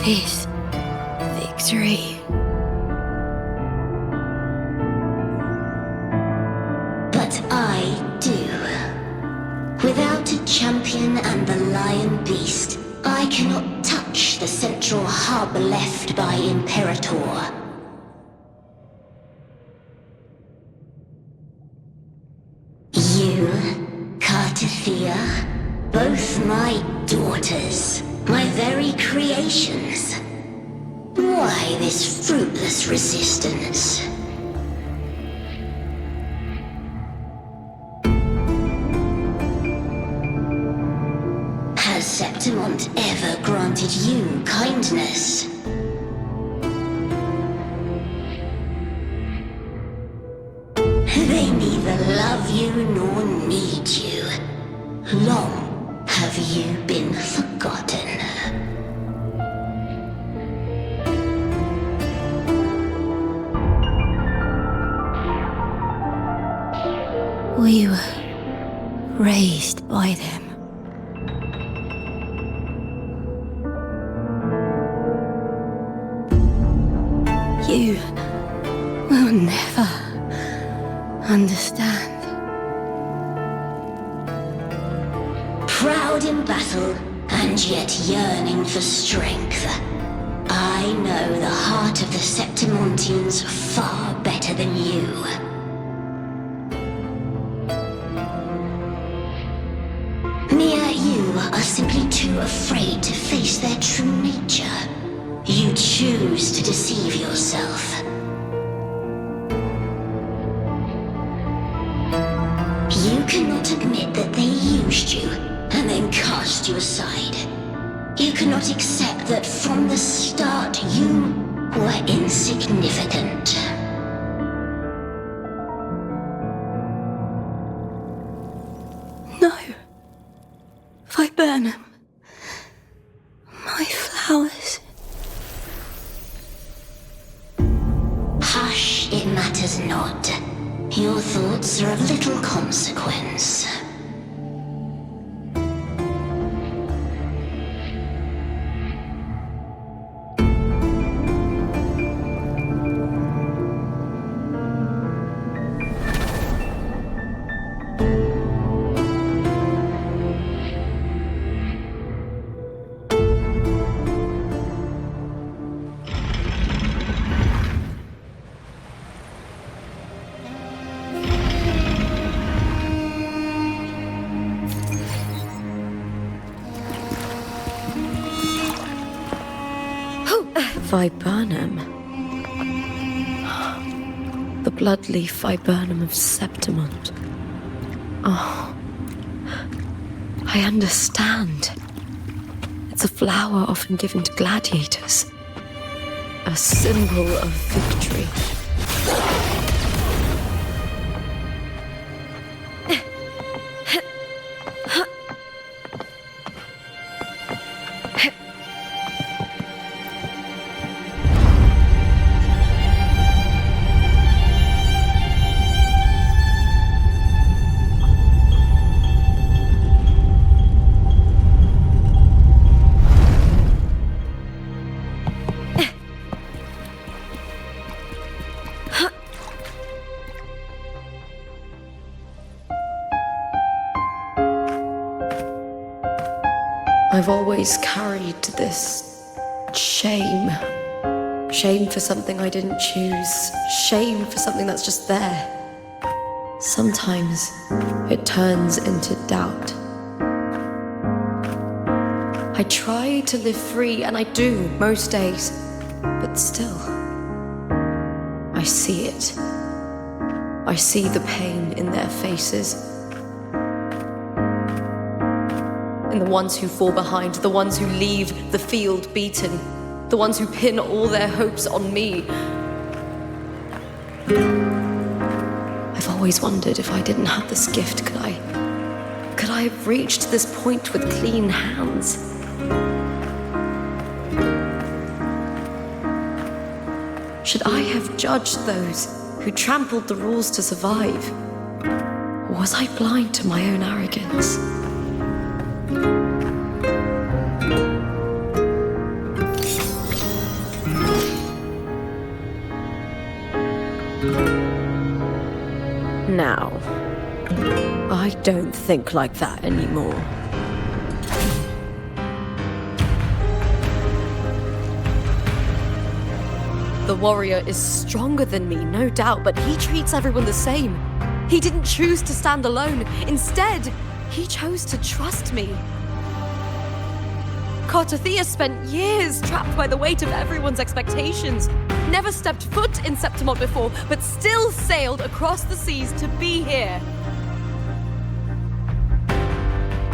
is victory. But I do. Without a champion and the lion beast, I cannot touch the central hub left by Imperator. You, Cartithia, both my daughters, my very creations. Why this fruitless resistance? Has Septimont ever granted you kindness? They neither love you nor need you. Long have you been forgotten. We were raised by them. You will never understand. Proud in battle, and yet yearning for strength. I know the heart of the Septimontians far better than you. Mia, you are simply too afraid to face their true nature. You choose to deceive yourself. You cannot admit that they used you and then cast you aside. You cannot accept that from the start you were insignificant. No. Viburnum. My flowers. Hush, it matters not. Your thoughts are of little consequence. Viburnum. The bloodleaf viburnum of Septimont. Oh, I understand. It's a flower often given to gladiators. A symbol of victory. I've always carried this shame. Shame for something I didn't choose. Shame for something that's just there. Sometimes it turns into doubt. I try to live free, and I do most days. But still, I see it. I see the pain in their faces. In the ones who fall behind, the ones who leave the field beaten, the ones who pin all their hopes on me. I've always wondered if I didn't have this gift, could I have reached this point with clean hands? Should I have judged those who trampled the rules to survive? Or was I blind to my own arrogance? Now, I don't think like that anymore. The warrior is stronger than me, no doubt, but he treats everyone the same. He didn't choose to stand alone. Instead, he chose to trust me. Cartothea spent years trapped by the weight of everyone's expectations. Never stepped foot in Septimont before, but still sailed across the seas to be here.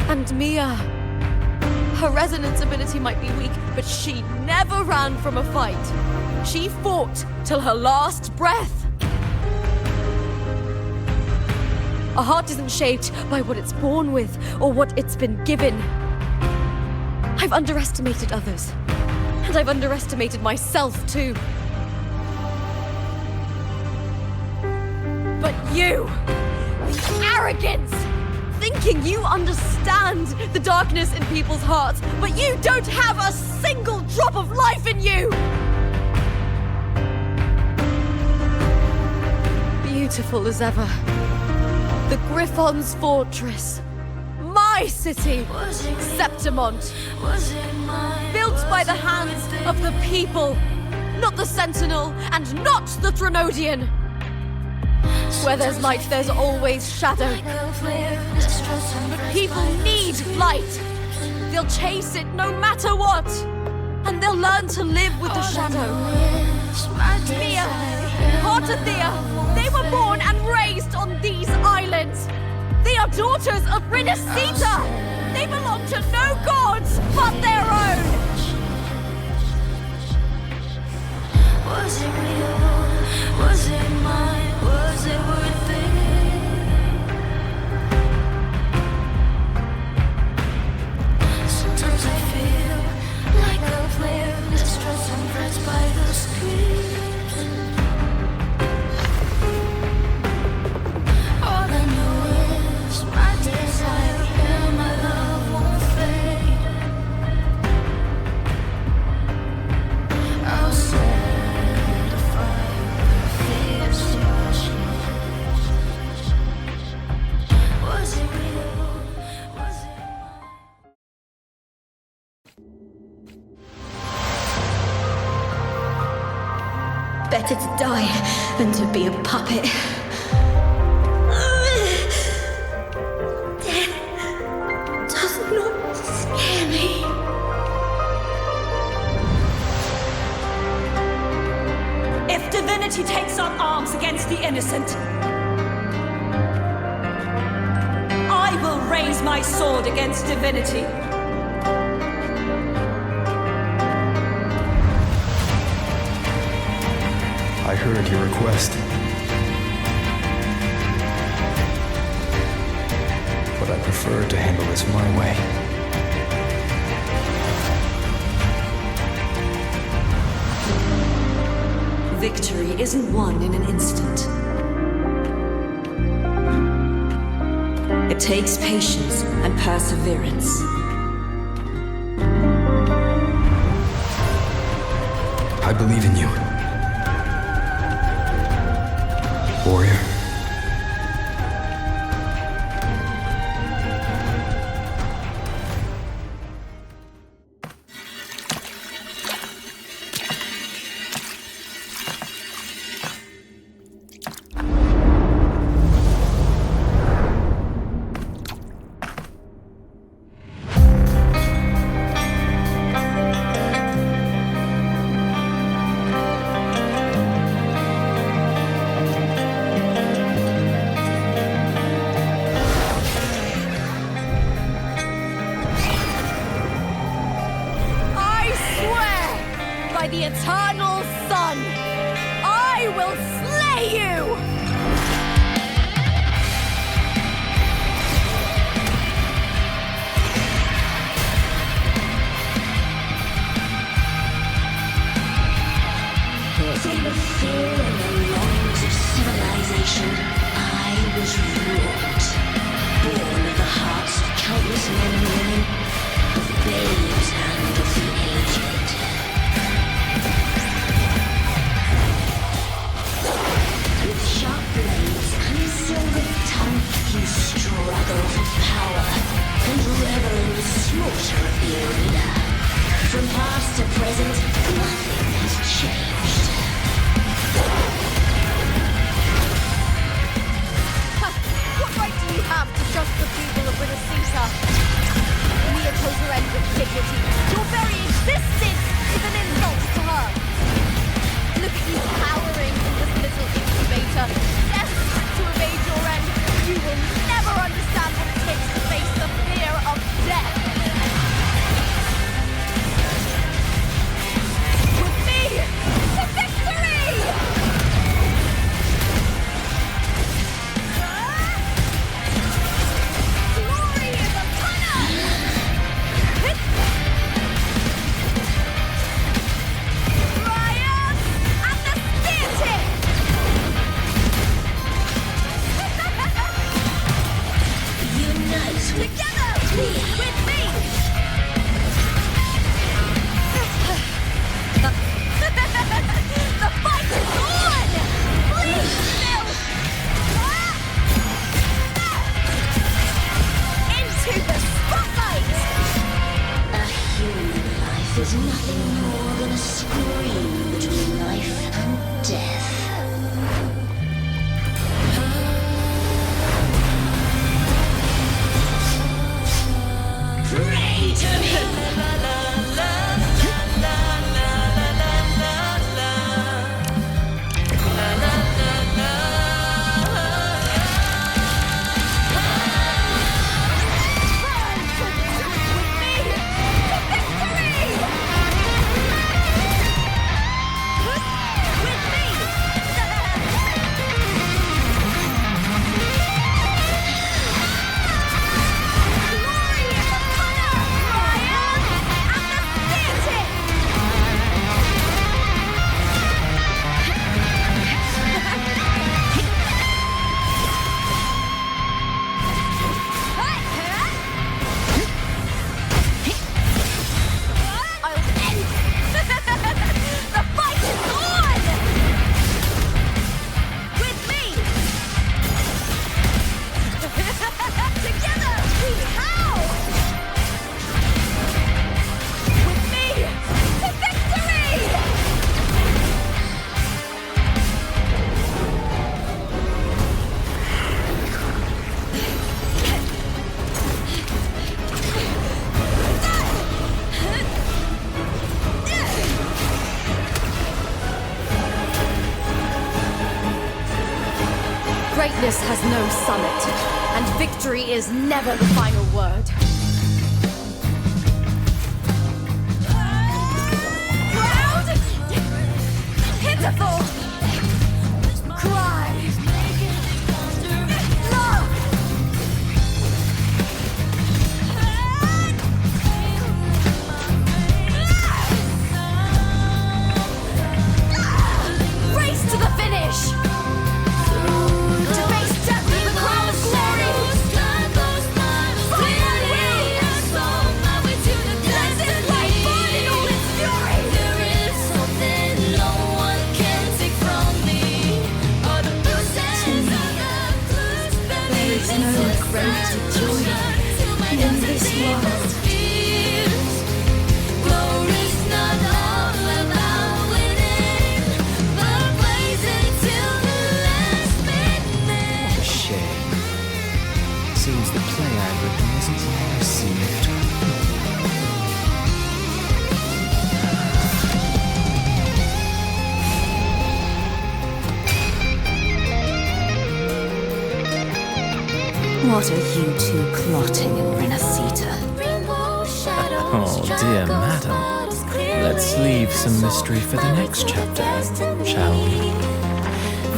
And Mia, her resonance ability might be weak, but she never ran from a fight. She fought till her last breath. A heart isn't shaped by what it's born with or what it's been given. I've underestimated others, and I've underestimated myself too. But you, the arrogance, thinking you understand the darkness in people's hearts, but you don't have a single drop of life in you! Beautiful as ever. The Griffon's fortress. My city, Septimont. Built by the hands of the people, not the Sentinel and not the Threnodian. Where there's light, there's always shadow. But people need light. They'll chase it no matter what. And they'll learn to live with the shadow. Mia, Cartothea, they were born and raised on these islands. They are daughters of Renacita. They belong to no gods but their own. Was it real? Was it mine? Was it worth it? Sometimes I feel like a player distressed and pressed by the screen. All I know is my desire and my love won't fade. I'll set a fire, fierce passion. Was it real? Was it mine? Better to die than to be a puppet. Death does not scare me. If divinity takes up arms against the innocent, I will raise my sword against divinity. I heard your request. But I prefer to handle this my way. Victory isn't won in an instant. It takes patience and perseverance. I believe in you. Warrior. Greatness has no summit, and victory is never the final word. Proud! Pitiful! Cry! Love! Race to the finish! To face death with the crown of glory! Finally! Let this light burn in all its fury! There is something no one can take from me. All the bruises of the blues. There is no greater joy in this world. Glory's not all about winning, but blazing till the last minute. What a shame. Seems the play I've written isn't well received. What are you two plotting in Renacita? Oh, dear madam. Let's leave some mystery for the next chapter, shall we?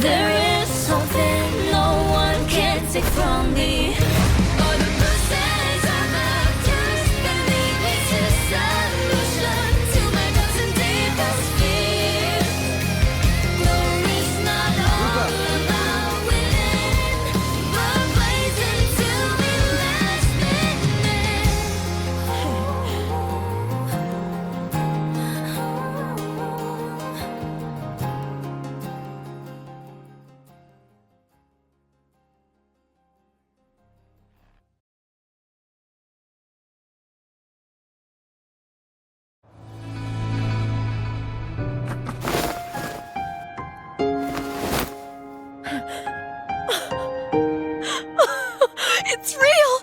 There is something no one can take from me. All the bruises of the past believe it's a solution to my doubts and deepest fears. Glory's not all about winning, but blazing till the last It's real!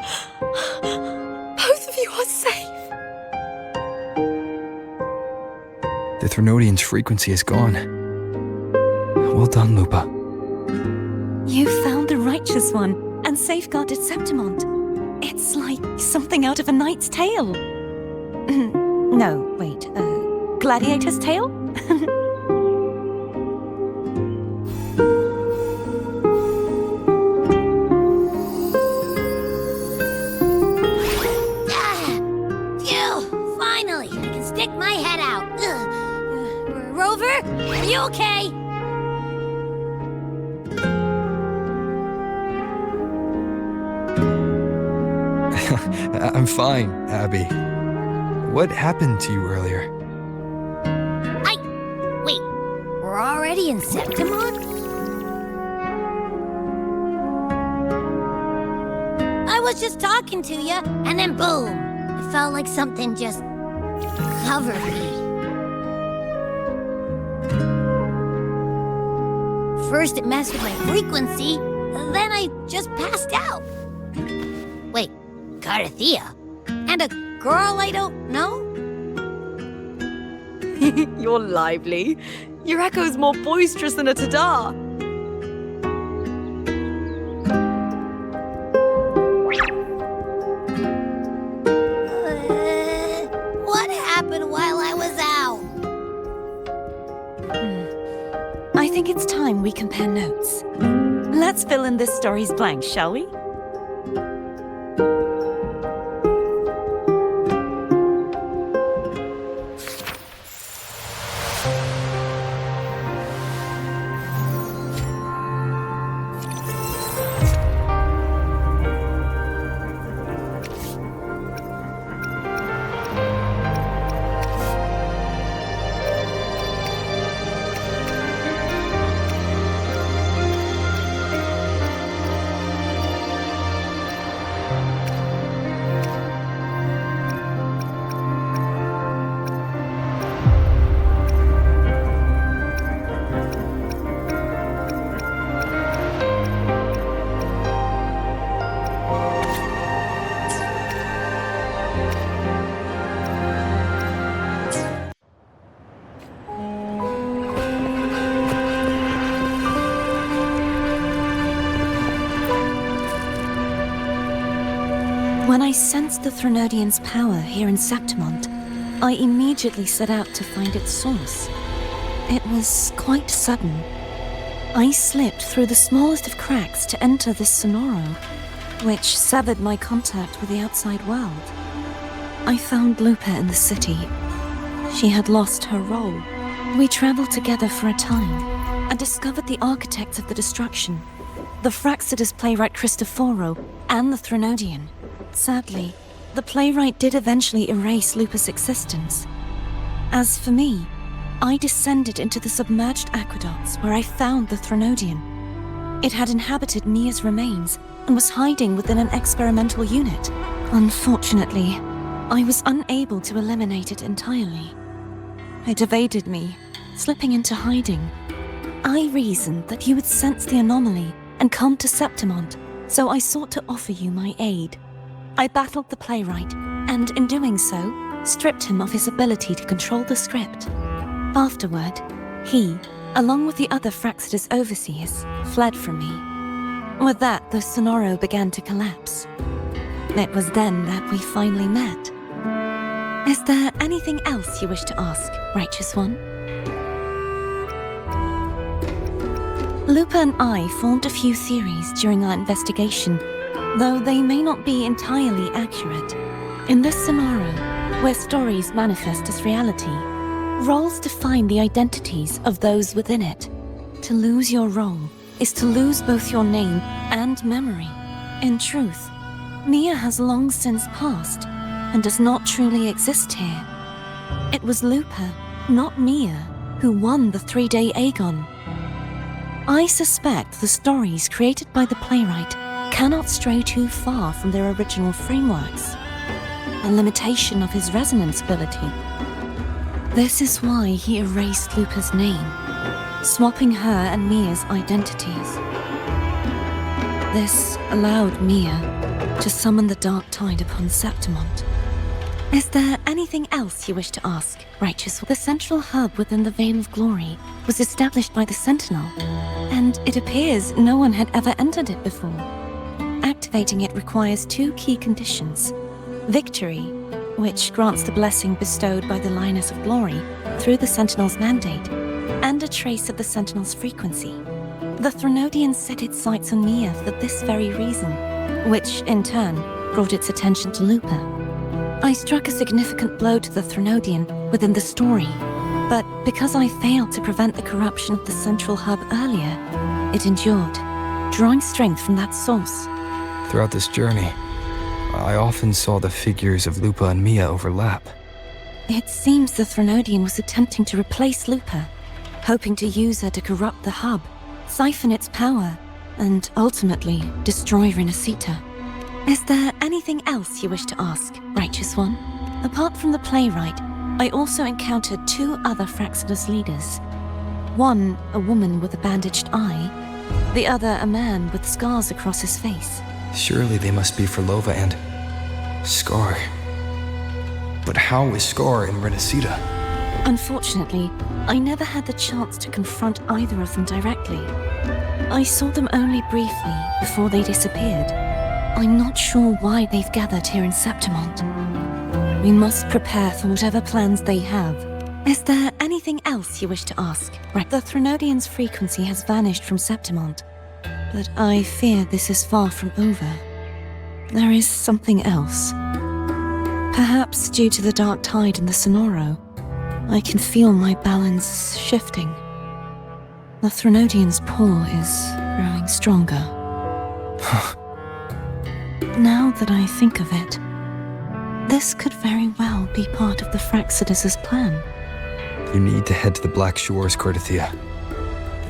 Both of you are safe. The Threnodian's frequency is gone. Well done, Lupa. You found the righteous one and safeguarded Septimont. It's like something out of a knight's tale. No, wait, gladiator's tale? Phew! Finally, I can stick my head out. Rover, are you okay? I'm fine, Abby. What happened to you earlier? Wait, we're already in Septimont? I was just talking to you, and then boom! It felt like something just covered me. First it messed with my frequency, then I just passed out. Wait, Carthea? And a girl I don't know? You're lively. Your echo's more boisterous than a tada. What happened while I was out? I think it's time we compare notes. Let's fill in this story's blanks, shall we? When I sensed the Threnodian's power here in Septimont, I immediately set out to find its source. It was quite sudden. I slipped through the smallest of cracks to enter this Sonoro, which severed my contact with the outside world. I found Lupa in the city. She had lost her role. We traveled together for a time and discovered the architects of the destruction, the Fraxidus playwright Cristoforo and the Threnodian. Sadly, the playwright did eventually erase Lupa's existence. As for me, I descended into the submerged aqueducts where I found the Threnodian. It had inhabited Mia's remains and was hiding within an experimental unit. Unfortunately, I was unable to eliminate it entirely. It evaded me, slipping into hiding. I reasoned that you would sense the anomaly and come to Septimont, so I sought to offer you my aid. I battled the playwright, and in doing so, stripped him of his ability to control the script. Afterward, he, along with the other Fraxidus overseers, fled from me. With that, the Sonoro began to collapse. It was then that we finally met. Is there anything else you wish to ask, Righteous One? Lupa and I formed a few theories during our investigation, though they may not be entirely accurate. In this Sonoro, where stories manifest as reality, roles define the identities of those within it. To lose your role is to lose both your name and memory. In truth, Mia has long since passed and does not truly exist here. It was Lupa, not Mia, who won the 3-day Aegon. I suspect the stories created by the playwright cannot stray too far from their original frameworks, a limitation of his resonance ability. This is why he erased Lupa's name, swapping her and Mia's identities. This allowed Mia to summon the dark tide upon Septimont. Is there anything else you wish to ask, Righteous? The central hub within the Veil of Glory was established by the Sentinel, and it appears no one had ever entered it before. Activating it requires 2 key conditions: victory, which grants the blessing bestowed by the Lioness of Glory through the Sentinel's mandate, and a trace of the Sentinel's frequency. The Threnodian set its sights on Mia for this very reason, which, in turn, brought its attention to Lupa. I struck a significant blow to the Threnodian within the story, but because I failed to prevent the corruption of the central hub earlier, it endured, drawing strength from that source. Throughout this journey, I often saw the figures of Lupa and Mia overlap. It seems the Threnodian was attempting to replace Lupa, hoping to use her to corrupt the hub, siphon its power, and ultimately destroy Renacita. Is there anything else you wish to ask, Righteous One? Apart from the playwright, I also encountered 2 other Fraxidus leaders. One, a woman with a bandaged eye, the other a man with scars across his face. Surely they must be Frolova and Scar. But how is Scar in Renacita? Unfortunately, I never had the chance to confront either of them directly. I saw them only briefly before they disappeared. I'm not sure why they've gathered here in Septimont. We must prepare for whatever plans they have. Is there anything else you wish to ask? Right. The Threnodian's frequency has vanished from Septimont, but I fear this is far from over. There is something else. Perhaps due to the dark tide in the Sonoro, I can feel my balance shifting. The Threnodian's pull is growing stronger. Now that I think of it, this could very well be part of the Fraxidus' plan. You need to head to the Black Shores, Cordothea.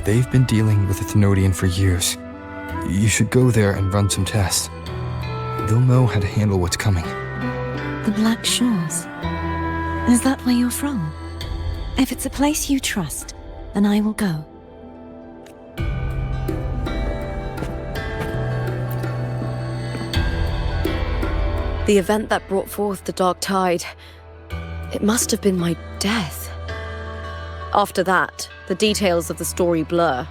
They've been dealing with the Thenodian for years. You should go there and run some tests. They'll know how to handle what's coming. The Black Shores? Is that where you're from? If it's a place you trust, then I will go. The event that brought forth the dark tide, it must have been my death. After that, the details of the story blur.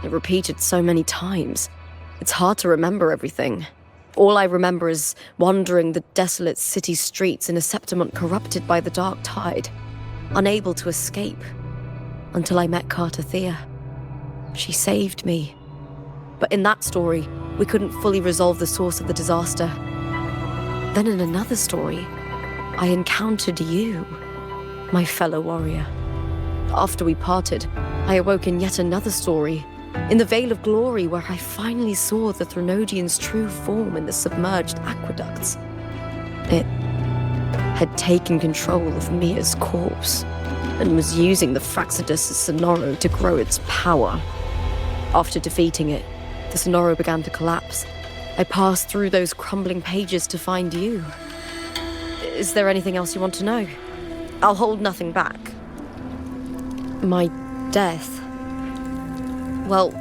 It repeated so many times. It's hard to remember everything. All I remember is wandering the desolate city streets in a Septimont corrupted by the dark tide, unable to escape, until I met Carter Thea. She saved me. But in that story, we couldn't fully resolve the source of the disaster. Then in another story, I encountered you, my fellow warrior. After we parted, I awoke in yet another story, in the Vale of Glory, where I finally saw the Threnodian's true form in the submerged aqueducts. It had taken control of Mia's corpse, and was using the Fraxidus Sonoro to grow its power. After defeating it, the Sonoro began to collapse. I passed through those crumbling pages to find you. Is there anything else you want to know? I'll hold nothing back. My death. Well,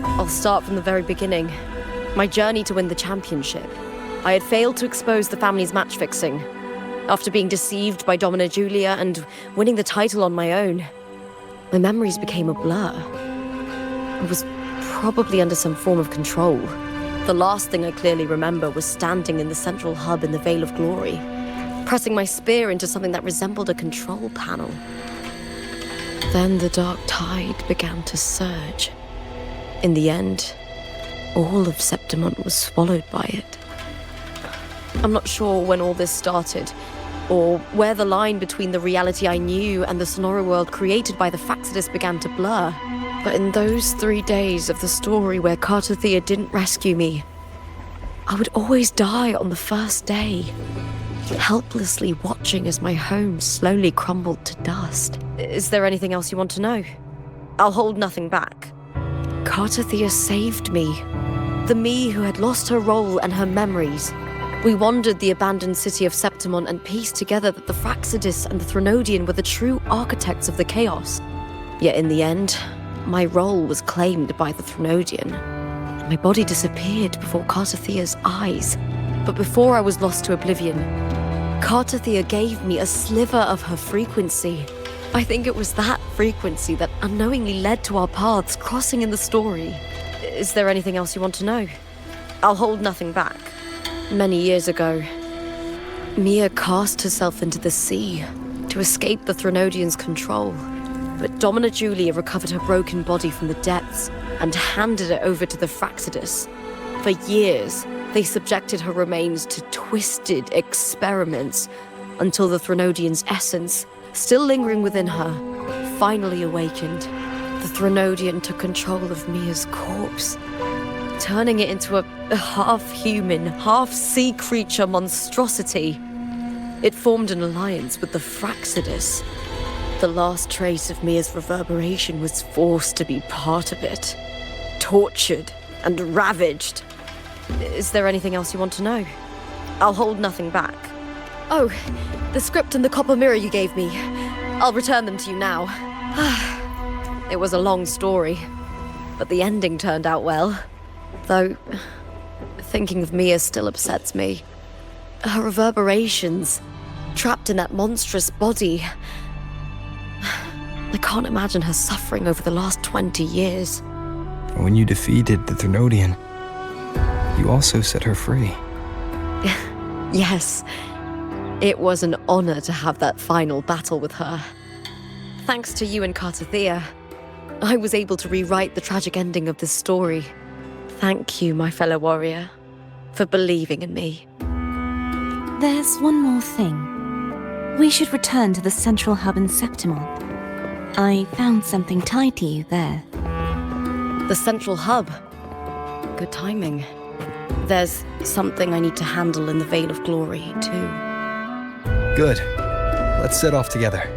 I'll start from the very beginning. My journey to win the championship. I had failed to expose the family's match fixing. After being deceived by Domina Julia and winning the title on my own, my memories became a blur. I was probably under some form of control. The last thing I clearly remember was standing in the central hub in the Vale of Glory, pressing my spear into something that resembled a control panel. Then the dark tide began to surge. In the end, all of Septimont was swallowed by it. I'm not sure when all this started, or where the line between the reality I knew and the Sonoro world created by the Fraxidus began to blur. But in those 3 days of the story where Carter Thea didn't rescue me, I would always die on the first day, helplessly watching as my home slowly crumbled to dust. Is there anything else you want to know? I'll hold nothing back. Carter Thea saved me. The me who had lost her role and her memories. We wandered the abandoned city of Septimont and pieced together that the Fraxidus and the Threnodian were the true architects of the chaos. Yet in the end, my role was claimed by the Threnodian. My body disappeared before Carter Thea's eyes. But before I was lost to oblivion, Carter Thea gave me a sliver of her frequency. I think it was that frequency that unknowingly led to our paths crossing in the story. Is there anything else you want to know? I'll hold nothing back. Many years ago, Mia cast herself into the sea to escape the Threnodian's control. But Domina Julia recovered her broken body from the depths and handed it over to the Fraxidus. For years, they subjected her remains to twisted experiments until the Threnodian's essence, still lingering within her, finally awakened. The Threnodian took control of Mia's corpse, turning it into a half-human, half-sea creature monstrosity. It formed an alliance with the Fraxidus. The last trace of Mia's reverberation was forced to be part of it, tortured and ravaged. Is there anything else you want to know? I'll hold nothing back. Oh, the script and the copper mirror you gave me. I'll return them to you now. It was a long story, but the ending turned out well. Though, thinking of Mia still upsets me. Her reverberations, trapped in that monstrous body. I can't imagine her suffering over the last 20 years. When you defeated the Threnodian, you also set her free. Yes. It was an honor to have that final battle with her. Thanks to you and Carter Thea, I was able to rewrite the tragic ending of this story. Thank you, my fellow warrior, for believing in me. There's one more thing. We should return to the central hub in Septimont. I found something tied to you there. The central hub. Good timing. There's something I need to handle in the Vale of Glory, too. Good. Let's set off together.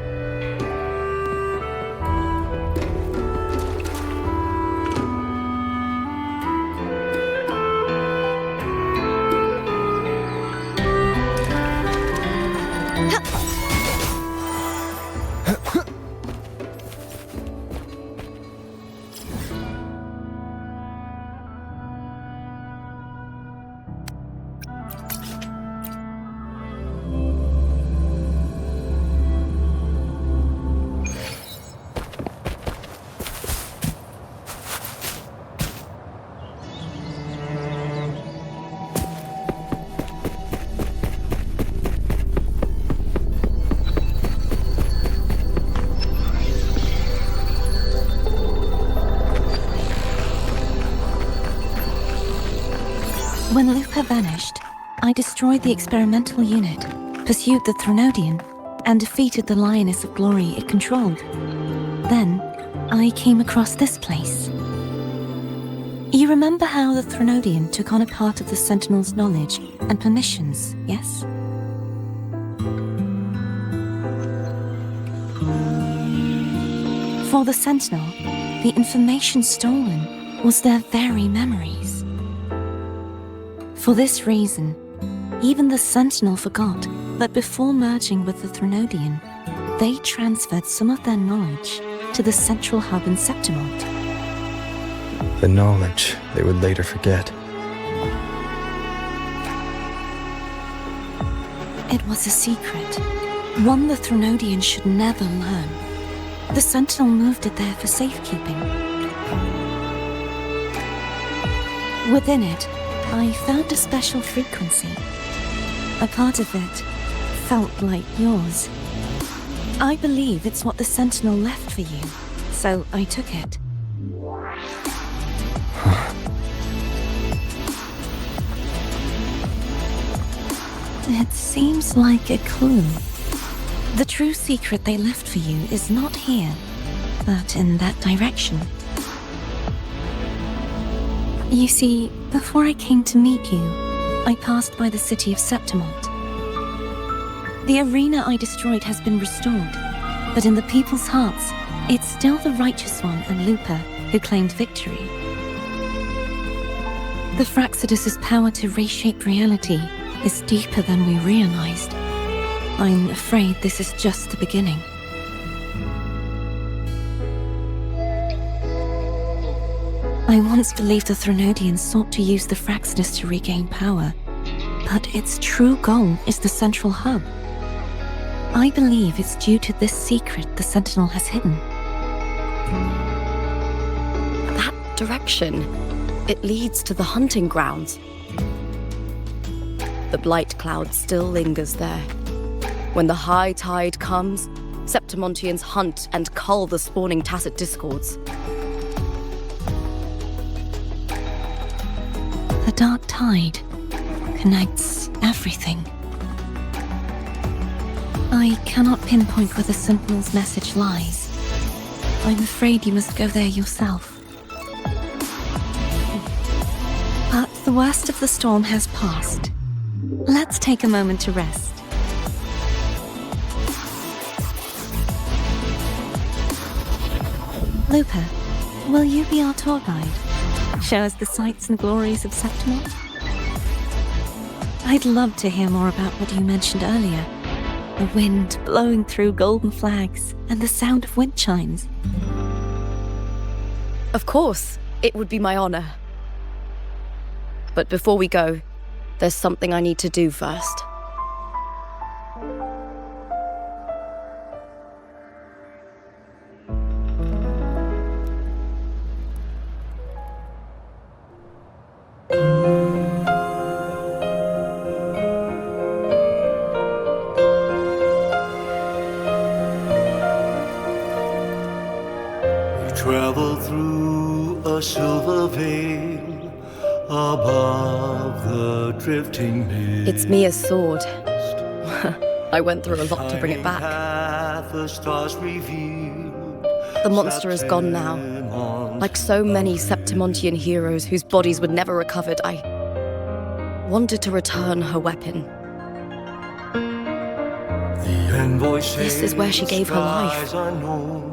When Lupa vanished, I destroyed the experimental unit, pursued the Threnodian, and defeated the Lioness of Glory it controlled. Then, I came across this place. You remember how the Threnodian took on a part of the Sentinel's knowledge and permissions, yes? For the Sentinel, the information stolen was their very memories. For this reason, even the Sentinel forgot that before merging with the Threnodian, they transferred some of their knowledge to the central hub in Septimont. The knowledge they would later forget. It was a secret, one the Threnodian should never learn. The Sentinel moved it there for safekeeping. Within it, I found a special frequency. A part of it felt like yours. I believe it's what the Sentinel left for you, so I took it. It seems like a clue. The true secret they left for you is not here, but in that direction. You see, before I came to meet you, I passed by the city of Septimont. The arena I destroyed has been restored, but in the people's hearts, it's still the Righteous One and Lupa who claimed victory. The Fraxidus' power to reshape reality is deeper than we realized. I'm afraid this is just the beginning. I once believed the Threnodians sought to use the Fraxidus to regain power, but its true goal is the central hub. I believe it's due to this secret the Sentinel has hidden. That direction, it leads to the hunting grounds. The blight cloud still lingers there. When the high tide comes, Septimontians hunt and cull the spawning tacit discords. The dark tide connects everything. I cannot pinpoint where the Sentinel's message lies. I'm afraid you must go there yourself. But the worst of the storm has passed. Let's take a moment to rest. Lupa, will you be our tour guide? Show us the sights and glories of Septimont? I'd love to hear more about what you mentioned earlier. The wind blowing through golden flags and the sound of wind chimes. Of course, it would be my honor. But before we go, there's something I need to do first. Travel through a silver veil above the drifting mist. It's Mia's sword. I went through a lot to bring it back. The stars revealed. The monster is gone now. Like so many Septimontian heroes whose bodies were never recovered, I wanted to return her weapon. This is where she gave her life.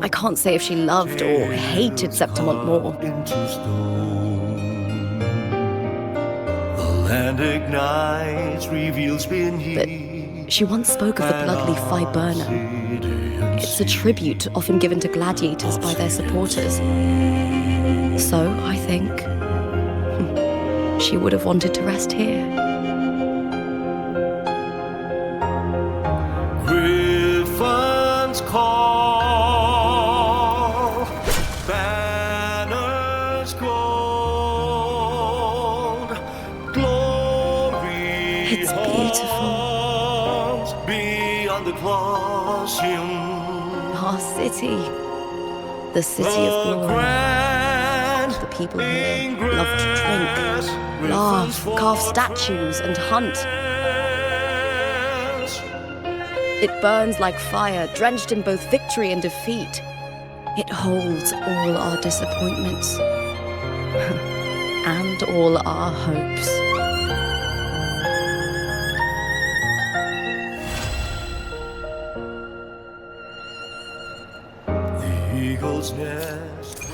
I can't say if she loved or hated Septimont more. The land ignites, reveals beneath. But she once spoke of the bloodleaf viburnum. It's a tribute often given to gladiators by their supporters. So, I think, she would have wanted to rest here. Griffins call, banners gold, glory. It's beautiful. Beyond the Colosseum, Our city. The city of glory. The people here love to drink. laugh, carve statues, and hunt. It burns like fire, drenched in both victory and defeat. It holds all our disappointments and all our hopes. The eagle's nest